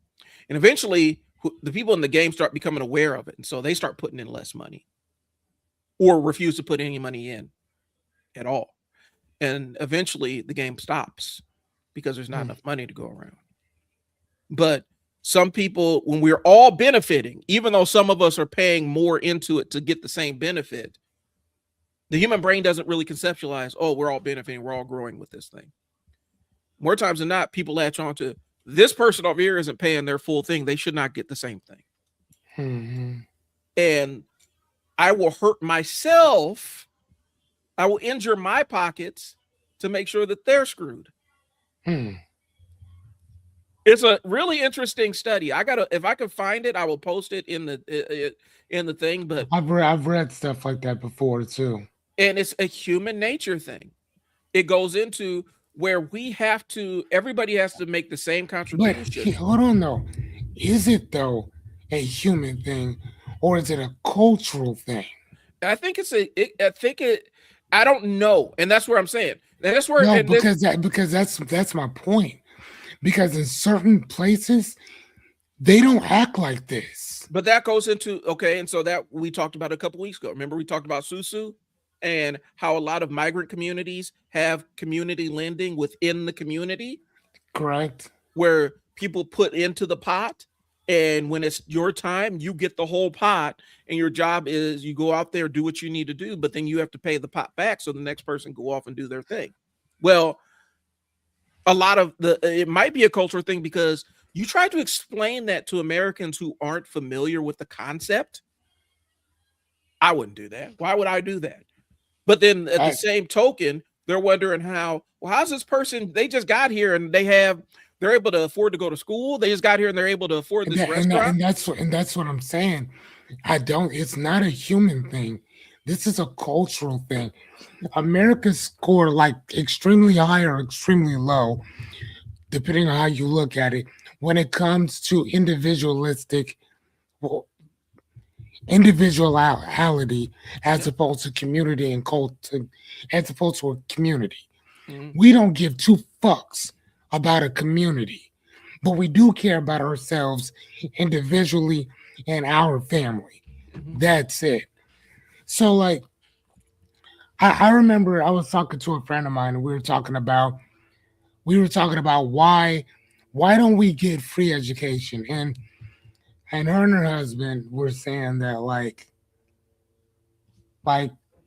And eventually the people in the game start becoming aware of it. And so they start putting in less money or refuse to put any money in at all. And eventually the game stops because there's not enough money to go around. But some people, when we're all benefiting, even though some of us are paying more into it to get the same benefit, the human brain doesn't really conceptualize, oh, we're all benefiting, we're all growing with this thing. More times than not, people latch on to this person over here isn't paying their full thing. They should not get the same thing. Mm-hmm. And I will hurt myself. I will injure my pockets to make sure that they're screwed. It's a really interesting study. If I could find it, I will post it in the thing. But I've read stuff like that before too. And it's a human nature thing. It goes into where everybody has to make the same contribution. But hold on though. Is it though a human thing or is it a cultural thing? I think I don't know. And that's where I'm saying. That's where because that's my point. Because in certain places, they don't act like this. But that goes into, okay, and so that we talked about a couple weeks ago. Remember we talked about Susu and how a lot of migrant communities have community lending within the community. Correct. Where people put into the pot, and when it's your time, you get the whole pot, and your job is you go out there, do what you need to do, but then you have to pay the pot back so the next person go off and do their thing. Well, a lot of it might be a cultural thing because you try to explain that to Americans who aren't familiar with the concept. I wouldn't do that. Why would I do that? But then at the same token, they're wondering how's this person, they just got here and they're able to afford to go to school. They just got here and they're able to afford this restaurant. And that's what I'm saying. It's not a human thing. This is a cultural thing. Americans score like extremely high or extremely low, depending on how you look at it, when it comes to individuality as opposed to community and culture, as opposed to a community. Mm-hmm. We don't give two fucks about a community, but we do care about ourselves individually and our family. Mm-hmm. That's it. So like, I remember I was talking to a friend of mine and we were talking about why don't we get free education? And her and her husband were saying that like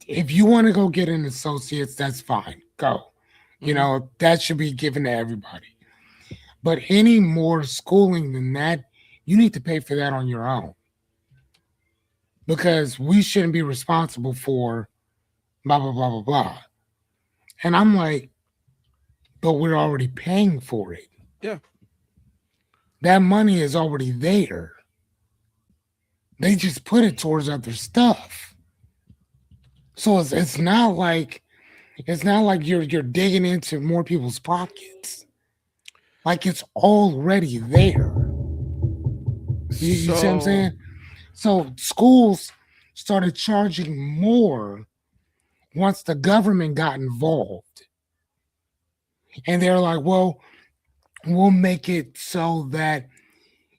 if you want to go get an associate's, that's fine. Go. You know, that should be given to everybody. But any more schooling than that, you need to pay for that on your own. Because we shouldn't be responsible for blah, blah, blah, blah, blah. And I'm like, but we're already paying for it. Yeah. That money is already there. They just put it towards other stuff. So it's not like you're digging into more people's pockets. Like it's already there. You see what I'm saying? So schools started charging more once the government got involved. And they're like, well, we'll make it so that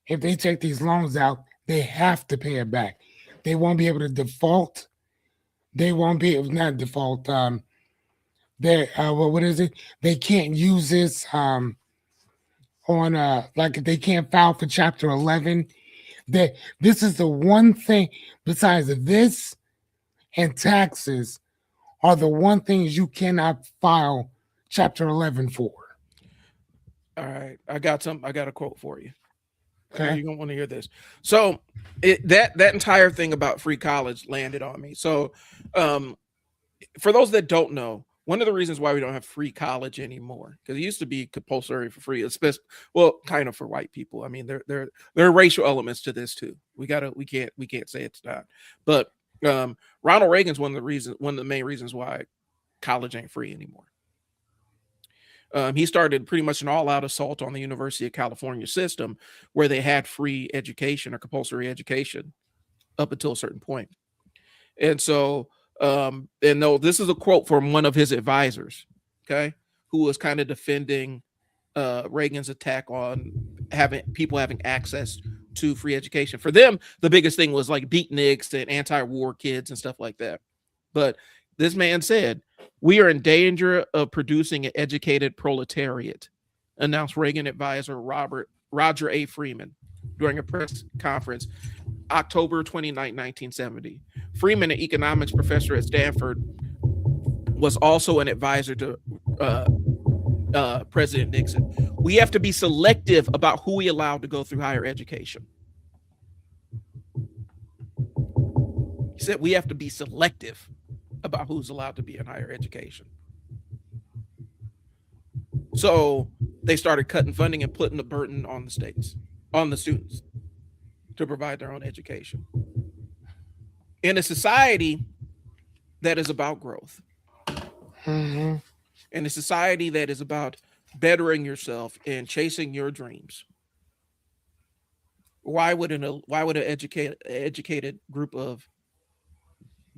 if they take these loans out, they have to pay it back. They won't be able to default. They won't be able not default. What is it? They can't use this. on like if they can't file for Chapter 11, that this is the one thing besides this and taxes are the one things you cannot file Chapter 11 for. All right, I got a quote for you. Okay. You're gonna want to hear this. So that entire thing about free college landed on me. So for those that don't know, one of the reasons why we don't have free college anymore, because it used to be compulsory for free, especially, well, kind of for white people. I mean, there are racial elements to this too. We can't say it's not. But Ronald Reagan's one of the main reasons why college ain't free anymore. He started pretty much an all-out assault on the University of California system, where they had free education or compulsory education up until a certain point. And so, and no, this is a quote from one of his advisors, okay, who was kind of defending Reagan's attack on having access to free education. For them, the biggest thing was like beatniks and anti-war kids and stuff like that. But this man said, "We are in danger of producing an educated proletariat," announced Reagan advisor Roger A. Freeman during a press conference October 29, 1970. Freeman, an economics professor at Stanford, was also an advisor to President Nixon. "We have to be selective about who we allow to go through higher education." He said we have to be selective about who's allowed to be in higher education. So they started cutting funding and putting the burden on the students to provide their own education. In a society that is about growth, Mm-hmm. in a society that is about bettering yourself and chasing your dreams, why would an educated group of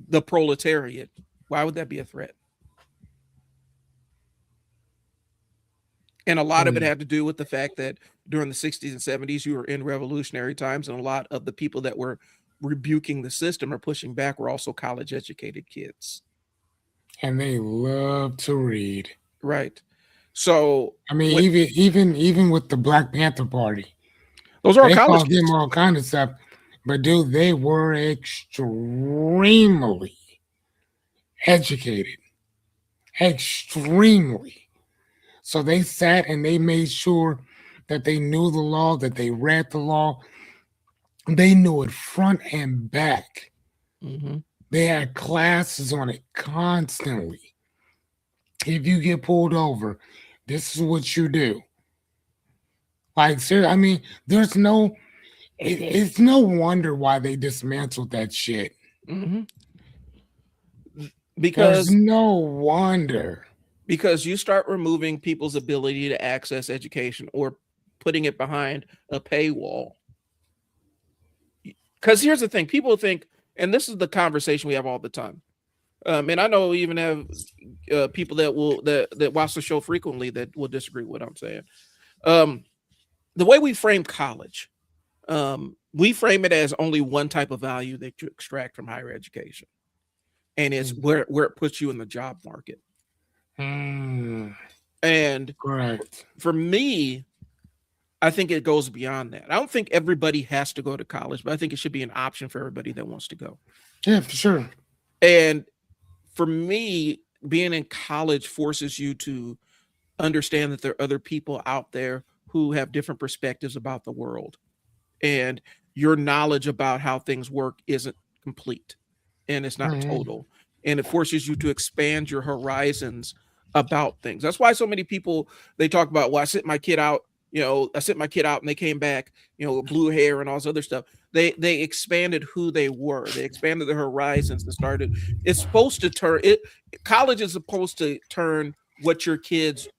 the proletariat, why would that be a threat? And a lot of it had to do with the fact that during the 60s and 70s, you were in revolutionary times, and a lot of the people that were rebuking the system or pushing back were also college educated kids. And they love to read. Right. So I mean, even with the Black Panther Party, those are all they college called kids. them all kind of stuff. But dude, they were extremely educated. Extremely. So they sat and they made sure that they knew the law, that they read the law. They knew it front and back. Mm-hmm. They had classes on it constantly. If you get pulled over, this is what you do. Like, seriously, I mean, it's no wonder why they dismantled that shit. Mm-hmm. There's no wonder. Because you start removing people's ability to access education or putting it behind a paywall. Because here's the thing, people think, and this is the conversation we have all the time. And I know we even have people that watch the show frequently that will disagree with what I'm saying. The way we frame college, we frame it as only one type of value that you extract from higher education, and it's where it puts you in the job market. And Correct. For me, I think it goes beyond that. I don't think everybody has to go to college, but I think it should be an option for everybody that wants to go. Yeah, for sure. And for me, being in college forces you to understand that there are other people out there who have different perspectives about the world, and your knowledge about how things work isn't complete and it's not total, and it forces you to expand your horizons about things. That's why so many people, they talk about, well, I sent my kid out and they came back, blue hair and all this other stuff. They expanded who they were. They expanded their horizons and started. It's supposed to turn it. College is supposed to turn what your kids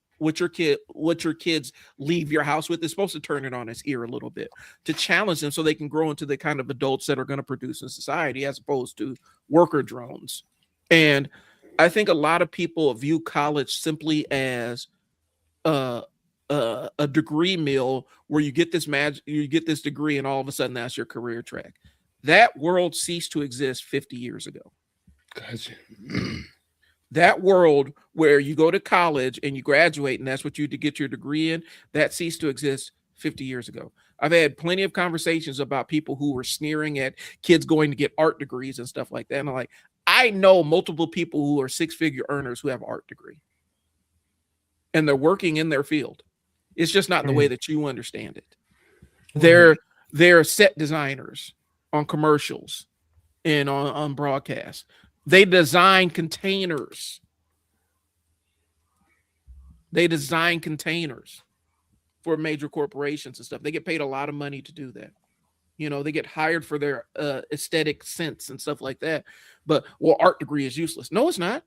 leave your house with. It's supposed to turn it on its ear a little bit to challenge them so they can grow into the kind of adults that are going to produce in society, as opposed to worker drones. And I think a lot of people view college simply as a degree mill where you get this degree and all of a sudden that's your career track. That world ceased to exist 50 years ago. Gotcha. That world where you go to college and you graduate and that's what you to get your degree in, that ceased to exist 50 years ago. I've had plenty of conversations about people who were sneering at kids going to get art degrees and stuff like that. And I'm like, I know multiple people who are six-figure earners who have art degree and they're working in their field. It's just not the way that you understand it. They're set designers on commercials and on broadcast. They design containers. They design containers for major corporations and stuff. They get paid a lot of money to do that. You know, they get hired for their aesthetic sense and stuff like that. But, well, art degree is useless. No, it's not.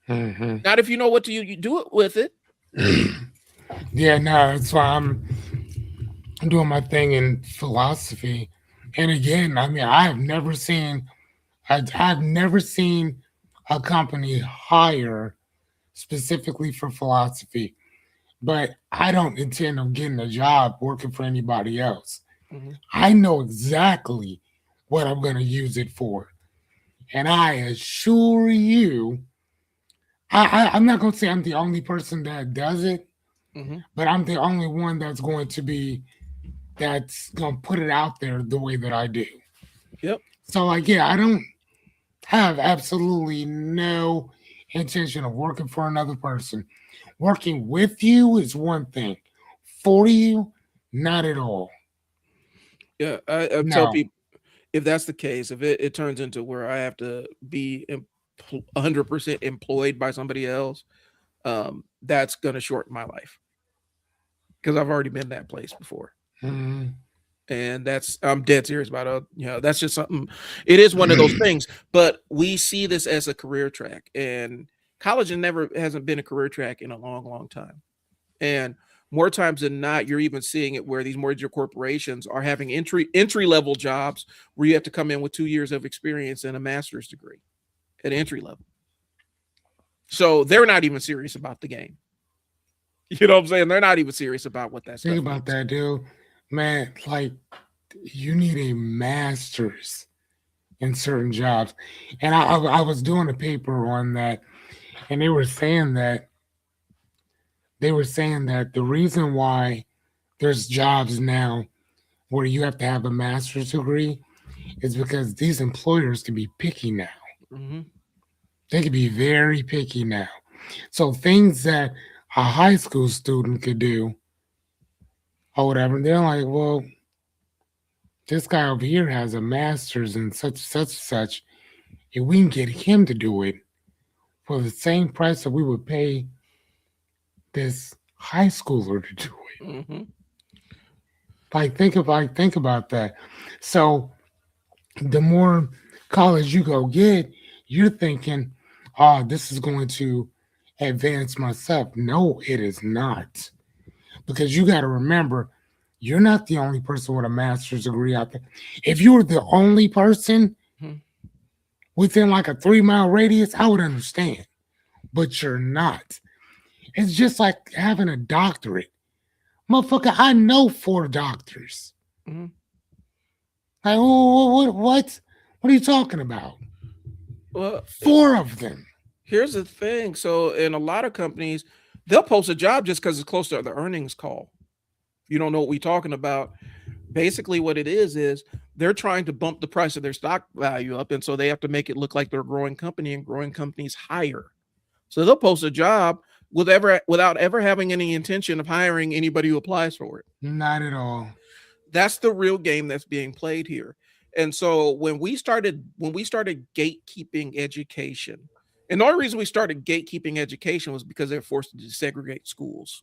Not if you know what you do it with it. Yeah, no, that's why I'm doing my thing in philosophy. And again, I mean, I've never seen a company hire specifically for philosophy, but I don't intend on getting a job working for anybody else. I know exactly what I'm going to use it for. And I assure you, I'm not going to say I'm the only person that does it, but I'm the only one that's going to put it out there the way that I do. Yep. So, like, yeah, I don't have absolutely no intention of working for another person. Working with you is one thing. For you, not at all. Yeah, I tell people, if that's the case, if it turns into where I have to be 100% employed by somebody else, that's going to shorten my life because I've already been that place before. And I'm dead serious about it. You know, that's just something. It is one of those things, but we see this as a career track, and college hasn't been a career track in a long, long time. And more times than not, you're even seeing it where these major corporations are having entry level jobs where you have to come in with 2 years of experience and a master's degree at entry level. So they're not even serious about the game. You know what I'm saying? They're not even serious about what that's. Think about that, dude. Man, like, you need a master's in certain jobs. And I was doing a paper on that, and they were saying that the reason why there's jobs now where you have to have a master's degree is because these employers can be picky now. They can be very picky now. So things that a high school student could do or whatever, they're like, well, this guy over here has a master's in such. If we can get him to do it for the same price that we would pay this high schooler to do it. Think about that. So the more college you go get, you're thinking, oh, this is going to advance myself. No, it is not. Because you got to remember, you're not the only person with a master's degree out there. If you were the only person within like a 3-mile radius, I would understand. But you're not. It's just like having a doctorate. Motherfucker, I know 4 doctors. Like, what are you talking about? Well, 4 of them. Here's the thing. So in a lot of companies, they'll post a job just because it's close to the earnings call. You don't know what we're talking about. Basically what it is they're trying to bump the price of their stock value up. And so they have to make it look like they're a growing company, and growing companies hire. So they'll post a job without ever having any intention of hiring anybody who applies for it. Not at all. That's the real game that's being played here. And so when we started gatekeeping education, and the only reason we started gatekeeping education was because they were forced to desegregate schools.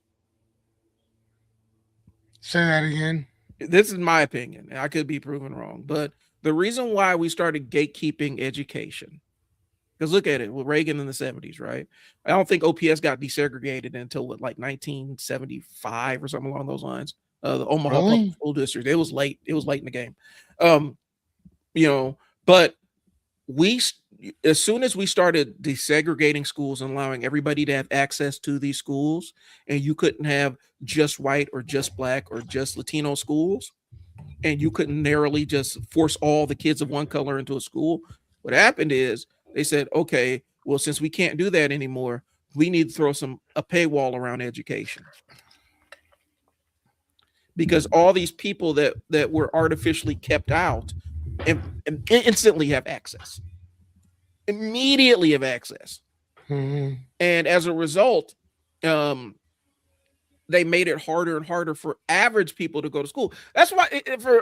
Say that again. This is my opinion. I could be proven wrong, but the reason why we started gatekeeping education, because look at it with Reagan in the 70s, right? I don't think OPS got desegregated until like 1975 or something along those lines. The Omaha Public School District. It was late. It was late in the game. But as soon as we started desegregating schools and allowing everybody to have access to these schools, and you couldn't have just white or just black or just Latino schools, and you couldn't narrowly just force all the kids of one color into a school, what happened is they said, okay, Well, since we can't do that anymore, we need to throw a paywall around education. Because all these people that were artificially kept out and instantly have access. Immediately have access. Mm-hmm. And as a result, they made it harder and harder for average people to go to school. That's why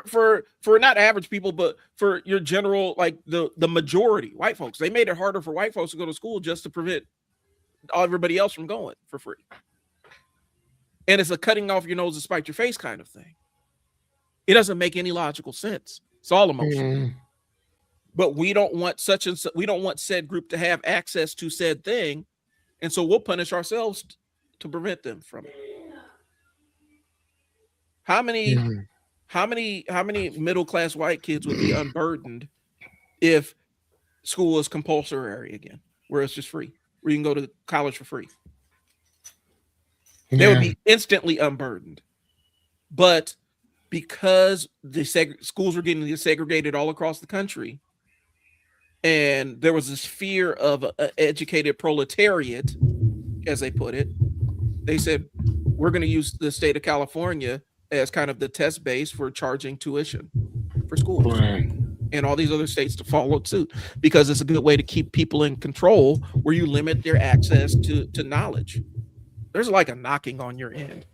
for not average people, but for your general, like the majority white folks, they made it harder for white folks to go to school just to prevent everybody else from going for free. And it's a cutting off your nose to spite your face kind of thing. It doesn't make any logical sense. It's all emotion. Mm-hmm. But we don't want we don't want said group to have access to said thing, and so we'll punish ourselves to prevent them from it. How many middle class white kids would be unburdened if school was compulsory again, where it's just free, where you can go to college for free? They would be instantly unburdened. But because the schools were getting segregated all across the country, and there was this fear of an educated proletariat, as they put it, they said, we're going to use the state of California as kind of the test base for charging tuition for schools. Right. And all these other states to follow suit, because it's a good way to keep people in control, where you limit their access to knowledge. There's like a knocking on your end.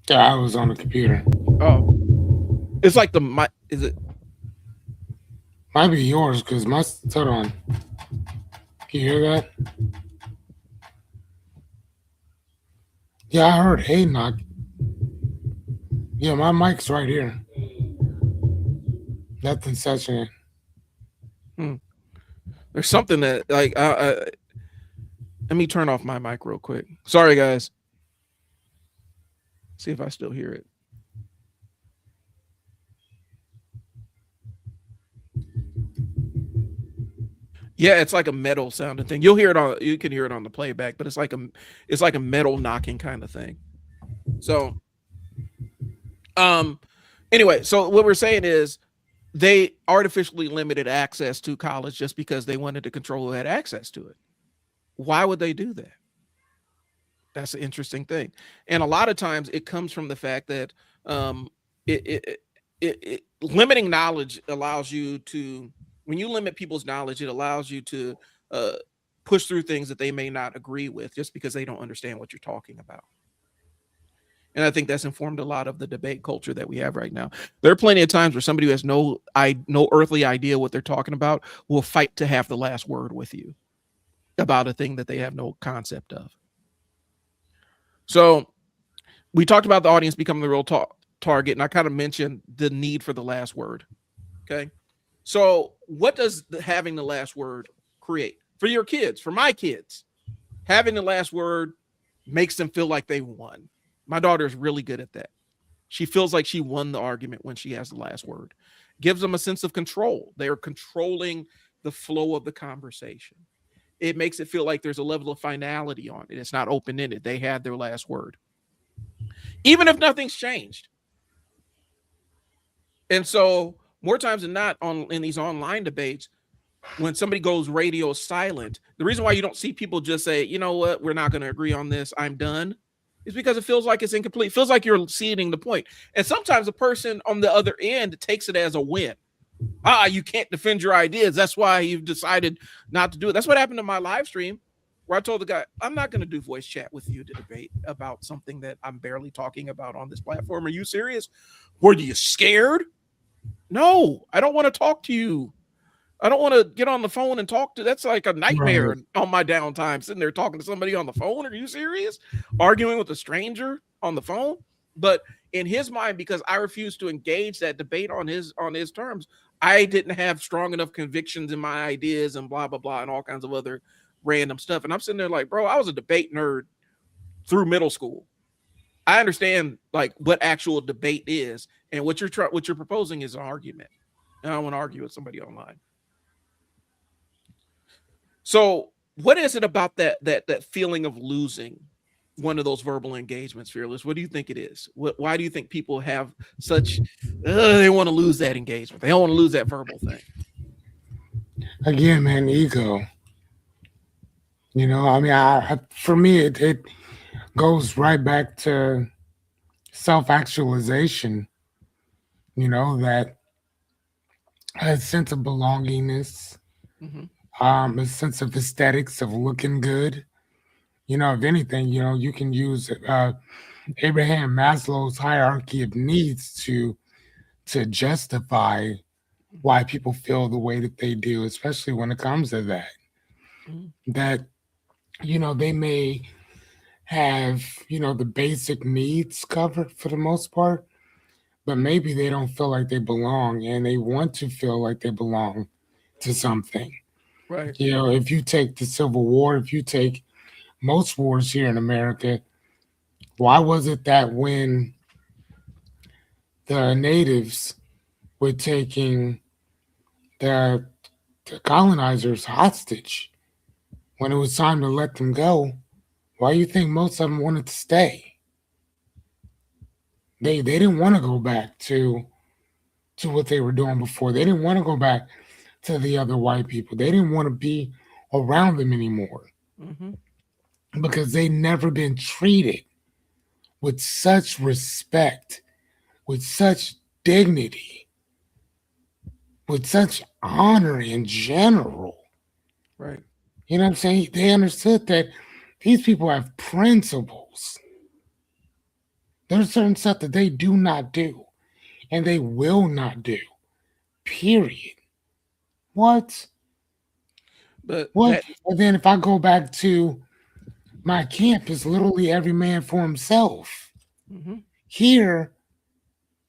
Yeah, I was on the computer. Oh, it's like is it? Might be yours because my. Hold on. Can you hear that? Yeah, I heard hey knock. Yeah, my mic's right here. Nothing's touching it. There's something that like let me turn off my mic real quick. Sorry, guys. See if I still hear it. Yeah, it's like a metal sounding thing. You can hear it on the playback, but it's like a metal knocking kind of thing. So anyway, so what we're saying is they artificially limited access to college just because they wanted to control who had access to it. Why would they do that? That's an interesting thing. And a lot of times it comes from the fact that limiting knowledge allows you to, when you limit people's knowledge, it allows you to push through things that they may not agree with just because they don't understand what you're talking about. And I think that's informed a lot of the debate culture that we have right now. There are plenty of times where somebody who has no earthly idea what they're talking about will fight to have the last word with you about a thing that they have no concept of. So we talked about the audience becoming the real target, and I kind of mentioned the need for the last word. Okay. So what does having the last word create for your kids? For my kids, having the last word makes them feel like they won. My daughter is really good at that. She feels like she won the argument when she has the last word. Gives them a sense of control. They are controlling the flow of the conversation. It makes it feel like there's a level of finality on it. It's not open-ended. They had their last word. Even if nothing's changed. And so more times than not in these online debates, when somebody goes radio silent, the reason why you don't see people just say, you know what, we're not going to agree on this, I'm done, is because it feels like it's incomplete. It feels like you're ceding the point. And sometimes the person on the other end takes it as a win. You can't defend your ideas. That's why you've decided not to do it. That's what happened to my live stream, where I told the guy, I'm not going to do voice chat with you to debate about something that I'm barely talking about on this platform. Are you serious? Were you scared? No, I don't want to talk to you. I don't want to get on the phone and talk to. That's like a nightmare on my downtime, sitting there talking to somebody on the phone. Are you serious? Arguing with a stranger on the phone? But in his mind, because I refused to engage that debate on his terms, I didn't have strong enough convictions in my ideas and blah, blah, blah, and all kinds of other random stuff. And I'm sitting there like, bro, I was a debate nerd through middle school. I understand like what actual debate is, and what you're proposing is an argument. And I don't want to argue with somebody online. So what is it about that feeling of losing one of those verbal engagements, Fearless? What do you think it is? Why do you think people have such, they want to lose that engagement? They don't want to lose that verbal thing. Again, man, ego. You know, I mean, for me, it goes right back to self actualization. You know, that a sense of belongingness, Hmm. a sense of aesthetics of looking good. You know, if anything, you know, you can use Abraham Maslow's hierarchy of needs to justify why people feel the way that they do, especially when it comes to that. Hmm. That you know they may have the basic needs covered for the most part, but maybe they don't feel like they belong, and they want to feel like they belong to something. Right. You know, if you take the Civil War, if you take most wars here in America, why was it that when the natives were taking the, the colonizers hostage, when it was time to let them go, why do you think most of them wanted to stay? They didn't want to go back to what they were doing before. They didn't want to go back to the other white people. They didn't want to be around them anymore Hmm. because they never been treated with such respect, with such dignity, with such honor in general. Right. You know what I'm saying? They understood that these people have principles. There's certain stuff that they do not do and they will not do. Period. What? But What? that. And then if I go back to my camp, it's literally every man for himself. Hmm. Here,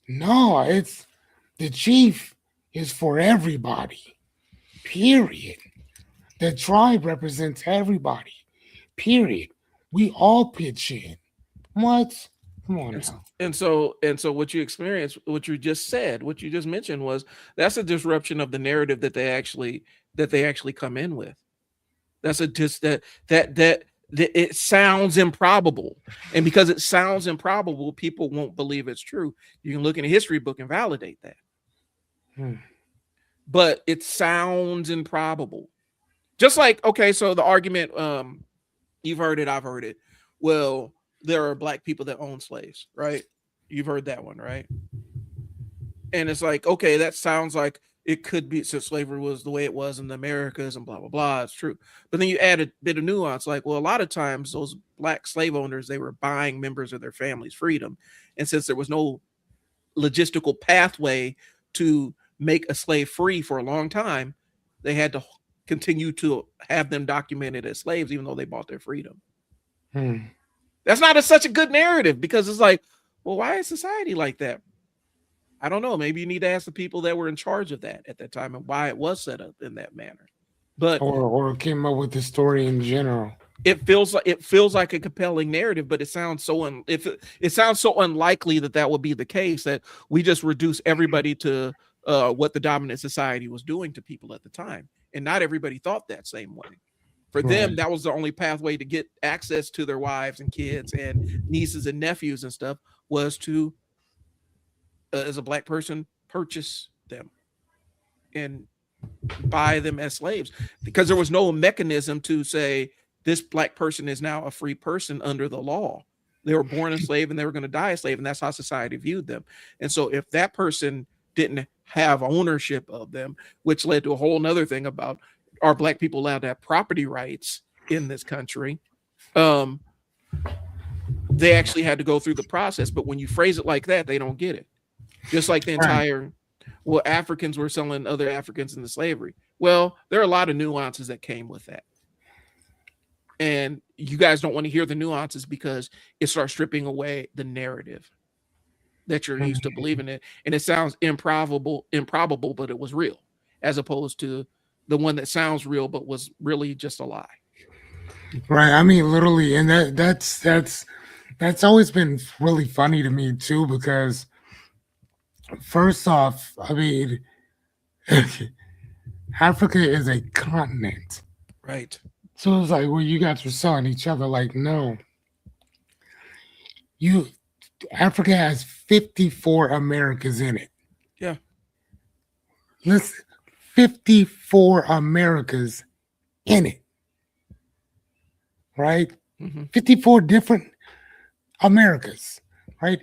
no, it's the chief is for everybody. Period. The tribe represents everybody. Period. We all pitch in. What? Come on now. And so what you experienced, what you just said, what you just mentioned was that's a disruption of the narrative that they actually come in with. That's a just that it sounds improbable. And because it sounds improbable, people won't believe it's true. You can look in a history book and validate that. Hmm. But it sounds improbable. Just like, okay, so the argument, you've heard it, I've heard it. Well, there are black people that own slaves, right? You've heard that one, right? And it's like, okay, that sounds like it could be, so slavery was the way it was in the Americas and blah blah blah. It's true. But then you add a bit of nuance, like, well, a lot of times those black slave owners, they were buying members of their family's freedom. And since there was no logistical pathway to make a slave free for a long time, they had to continue to have them documented as slaves, even though they bought their freedom. Hmm. That's not such a good narrative, because it's like, well, why is society like that? I don't know. Maybe you need to ask the people that were in charge of that at that time and why it was set up in that manner. But Or came up with the story in general. it feels like a compelling narrative, but it sounds so if it sounds so unlikely that would be the case, that we just reduce everybody to what the dominant society was doing to people at the time, and not everybody thought that same way. For Right. them, that was the only pathway to get access to their wives and kids and nieces and nephews and stuff, was to, as a black person, purchase them and buy them as slaves, because there was no mechanism to say this black person is now a free person under the law. They were born a slave and they were going to die a slave, and that's how society viewed them. And so if that person didn't have ownership of them, which led to a whole nother thing about, are black people allowed to have property rights in this country? um they actually had to go through the process, but when you phrase it like that, they don't get it. Just like the Right. entire, well, Africans were selling other Africans into slavery. Well, there are a lot of nuances that came with that. And you guys don't want to hear the nuances because it starts stripping away the narrative that you're Hmm. used to believing in. And it sounds improbable, but it was real, as opposed to the one that sounds real but was really just a lie. Right. I mean, literally, and that's always been really funny to me too, because first off, I mean, Africa is a continent. Right. So it's like, well, you guys are selling each other. Like, no, you Africa has 54 Americas in it. Yeah. Listen, 54 Americas in it. right? Mhm. 54 different Americas, right?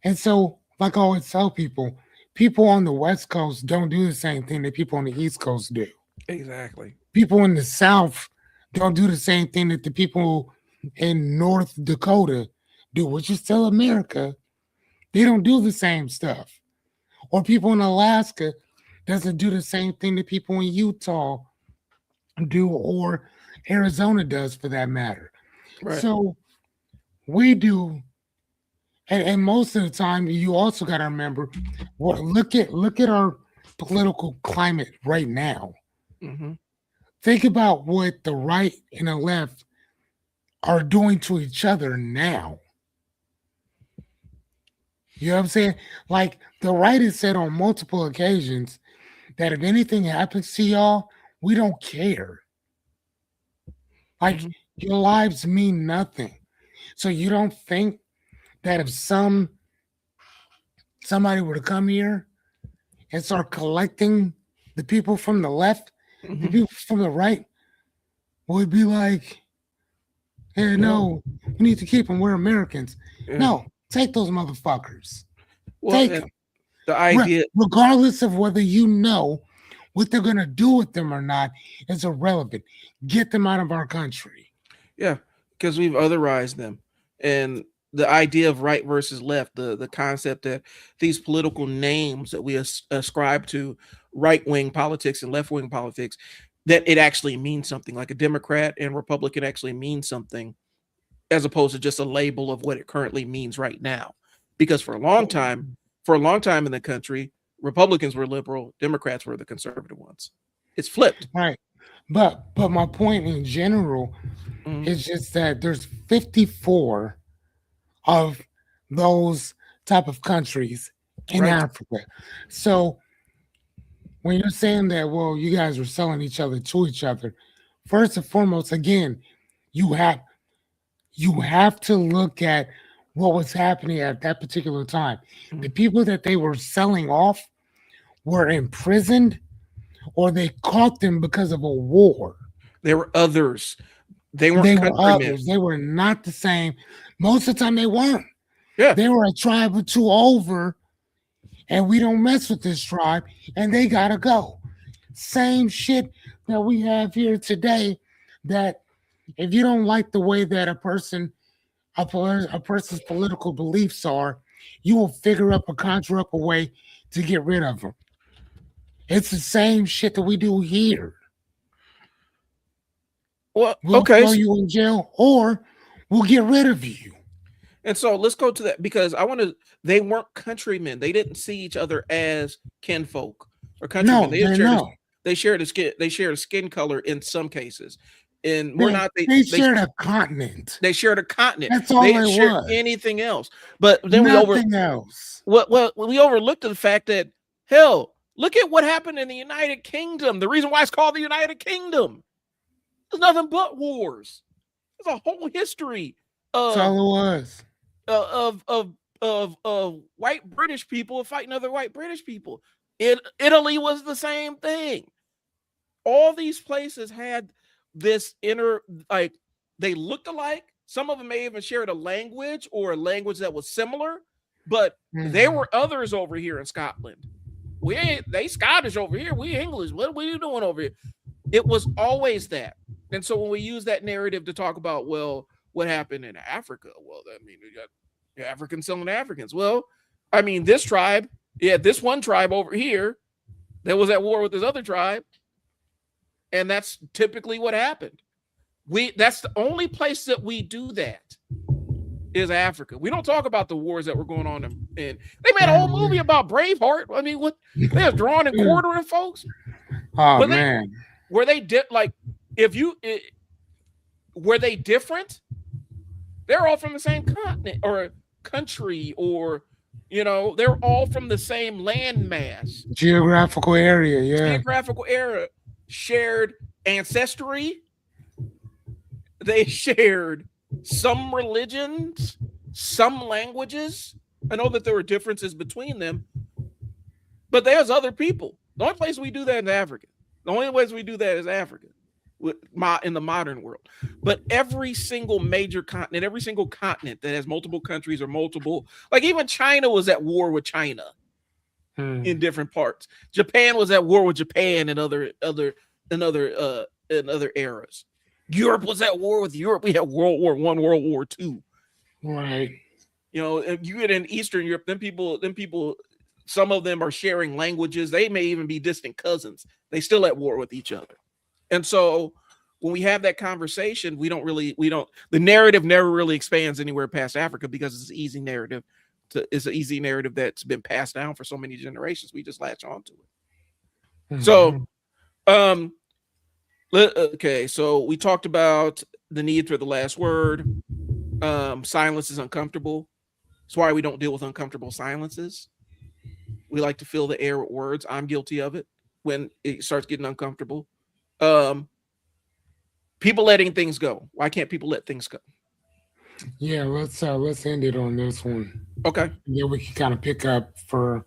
And so, like I always tell people, people on the West Coast don't do the same thing that people on the East Coast do. Exactly. People in the South don't do the same thing that the people in North Dakota do, which is still America. They don't do the same stuff. Or people in Alaska doesn't do the same thing that people in Utah do or Arizona does for that matter. Right. So we do, and most of the time you also got to remember what look at our political climate right now. Hmm. Think about what the right and the left are doing to each other now. You know what I'm saying? Like the right has said on multiple occasions that if anything happens to y'all, we don't care. Like Hmm. your lives mean nothing. So you don't think that if somebody were to come here and start collecting the people from the left, the Hmm. people from the right would be like, hey, Well, no, we need to keep them. We're Americans. yeah. No, take those motherfuckers. Well, Take and them. the idea, Regardless of whether you know what they're going to do with them or not, is irrelevant. Get them out of our country. yeah, because we've otherized them, and the idea of right versus left, the concept that these political names that we ascribe to right wing politics and left wing politics, that it actually means something. Like a Democrat and Republican actually means something, as opposed to just a label of what it currently means right now. Because for a long time in the country, Republicans were liberal, Democrats were the conservative ones. It's flipped. Right. But my point in general Mhm. is just that there's 54 of those type of countries in Right. Africa. So when you're saying that, well, you guys are selling each other to each other, first and foremost, again, you have you have to look at what was happening at that particular time. The Mhm. people that they were selling off were imprisoned or they caught them because of a war. There were others. They weren't They were countrymen. others. They were not the same. Most of the time, they weren't. Yeah. They were a tribe or two over, and we don't mess with this tribe, and they gotta go. Same shit that we have here today. That if you don't like the way that a person's political beliefs are, you will figure up or conjure up a way to get rid of them. It's the same shit that we do here. Well, We'll okay. throw you in jail, or we'll get rid of you. And so let's go to that because I want to. They weren't countrymen. They didn't see each other as kinfolk or countrymen. No, they know. They shared a skin. They shared a skin color in some cases. And more They, not, they shared a continent. they shared a continent. That's all They it didn't share was. anything else. But then Nothing else. we overlooked the fact that hell, look at what happened in the United Kingdom. The reason why it's called the United Kingdom. There's nothing but wars. There's a whole history That's all it was. Of white British people fighting other white British people. Italy was the same thing. All these places had this inner, like, they looked alike. Some of them may even shared a language or a language that was similar, but there Mhm. were others over here in Scotland. They Scottish over here. We English. What are you doing over here? It was always that. And so when we use that narrative to talk about, well, what happened in Africa? Well, I mean, you got Africans selling Africans. Well, I mean, this tribe, this one tribe over here that was at war with this other tribe, and that's typically what happened. That's the only place that we do that is Africa. We don't talk about the wars that were going on in they made a whole movie about Braveheart. I mean, what they was drawing and quartering folks. Oh Were man. were they like if you were they different? They're all from the same continent or country, or they're all from the same landmass, Geographical area, yeah. geographical area, shared ancestry. They shared some religions, some languages. I know that there were differences between them, but there's other people. The only place we do that is Africa. The only place we do that is Africa. in the modern world. But every single major continent, every single continent that has multiple countries or multiple, like even China was at war with China in different parts. Japan was at war with Japan and other eras. Europe was at war with Europe. We had World War I, World War II. Right. You know, if you get in Eastern Europe, then people, some of them are sharing languages. They may even be distant cousins. They still at war with each other. And so when we have that conversation, the narrative never really expands anywhere past Africa because it's an easy narrative. It's an easy narrative that's been passed down for so many generations. We just latch on to it. Mm-hmm. So, okay. So we talked about the need for the last word. Silence is uncomfortable. That's why we don't deal with uncomfortable silences. We like to fill the air with words. I'm guilty of it when it starts getting uncomfortable. People letting things go. Why can't people let things go? Yeah, let's end it on this one. Okay. Yeah, we can kind of pick up for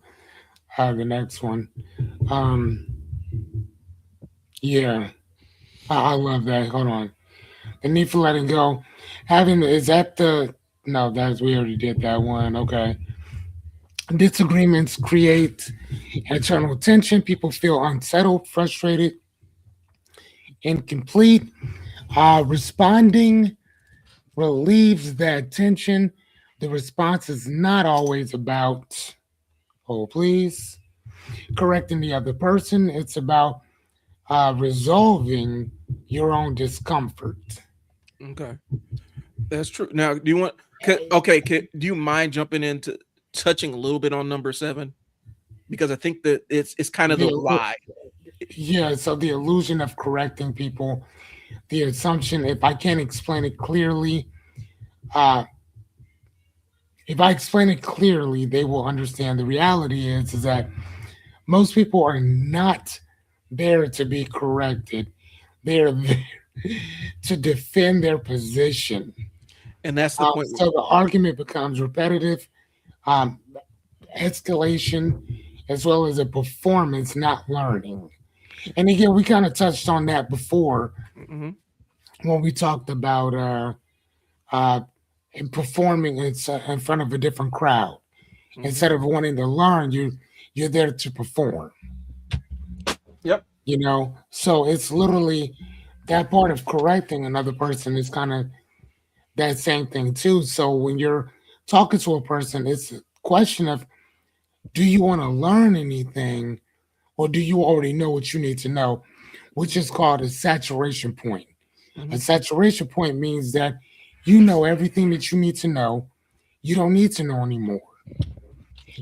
the next one. Yeah, I love that. Hold on. The need for letting go. We already did that one. Okay. Disagreements create internal tension. People feel unsettled, frustrated, incomplete. Responding relieves that tension. The response is not always about, oh, please, correcting the other person. It's about resolving your own discomfort. Okay. That's true. Now, do you mind jumping into touching a little bit on number 7? Because I think that it's kind of the lie. Yeah, so the illusion of correcting people, the assumption, if I can't explain it clearly, they will understand. The reality is that most people are not there to be corrected. They're there to defend their position. And that's the point. So the argument becomes repetitive, escalation, as well as a performance, not learning. And again, we kind of touched on that before when we talked about performing in front of a different crowd. Instead of wanting to learn, you're there to perform. Yep. You know, so it's literally that part of correcting another person is kind of that same thing too. So when you're talking to a person, it's a question of, do you want to learn anything, or do you already know what you need to know, which is called a saturation point. A saturation point means that you know everything that you need to know. You don't need to know anymore.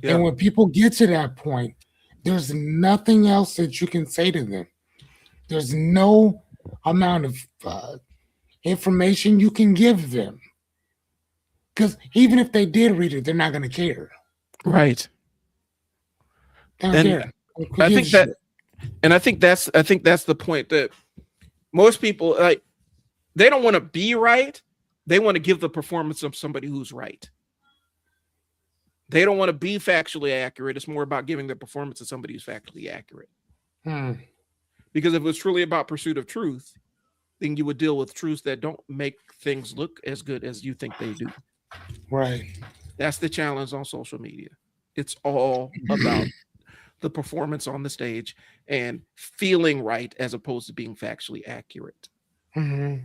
Yeah. And when people get to that point, there's nothing else that you can say to them. There's no amount of information you can give them. Because even if they did read it, they're not going to care. Right. They don't care. I think that's the point, that most people, like, they don't want to be right. They want to give the performance of somebody who's right. They don't want to be factually accurate. It's more about giving the performance of somebody who's factually accurate. Because if it was truly about pursuit of truth, then you would deal with truths that don't make things look as good as you think they do. Right. That's the challenge on social media. It's all about the performance on the stage and feeling right as opposed to being factually accurate. All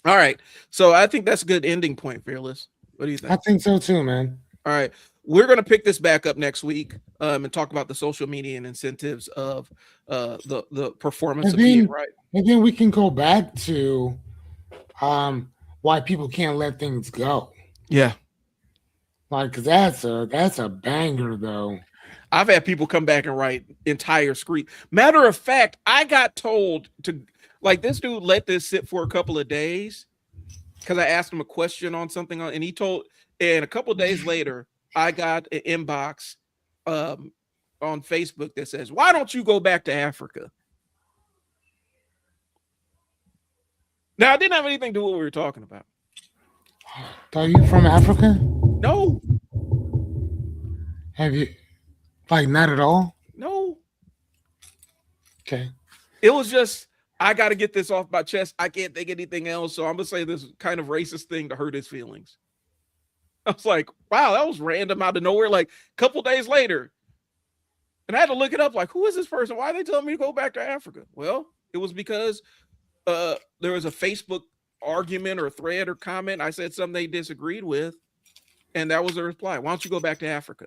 right. So I think that's a good ending point, Fearless. What do you think? I think so too, man. All right. We're going to pick this back up next week and talk about the social media and incentives of the performance of being right. And then we can go back to why people can't let things go. Yeah. Like, because that's a banger, though. I've had people come back and write entire script. Matter of fact, I got told to, like, this dude let this sit for a couple of days because I asked him a question on something, and and a couple of days later, I got an inbox on Facebook that says, "Why don't you go back to Africa?" Now, I didn't have anything to do with what we were talking about. Are you from Africa? No. Have you? Like, not at all? No. Okay. It was just, I got to get this off my chest. I can't think anything else. So I'm going to say this kind of racist thing to hurt his feelings. I was like, wow, that was random out of nowhere. Like a couple days later. And I had to look it up. Like, who is this person? Why are they telling me to go back to Africa? Well, it was because there was a Facebook argument or thread or comment. I said something they disagreed with. And that was the reply. Why don't you go back to Africa?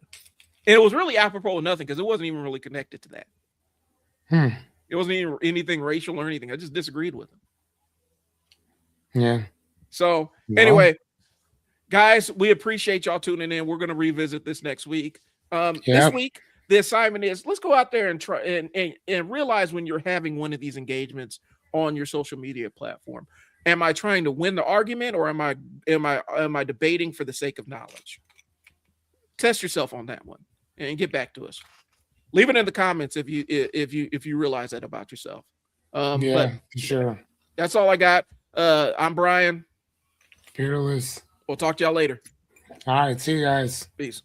And it was really apropos of nothing because it wasn't even really connected to that. It wasn't even anything racial or anything. I just disagreed with him. Yeah. So anyway, guys, we appreciate y'all tuning in. We're going to revisit this next week. This week, the assignment is let's go out there and try and realize when you're having one of these engagements on your social media platform. Am I trying to win the argument or am I debating for the sake of knowledge? Test yourself on that one and get back to us. Leave it in the comments if you realize that about yourself. But sure. That's all I got. I'm Brian. Fearless. We'll talk to y'all later. All right. See you guys. Peace.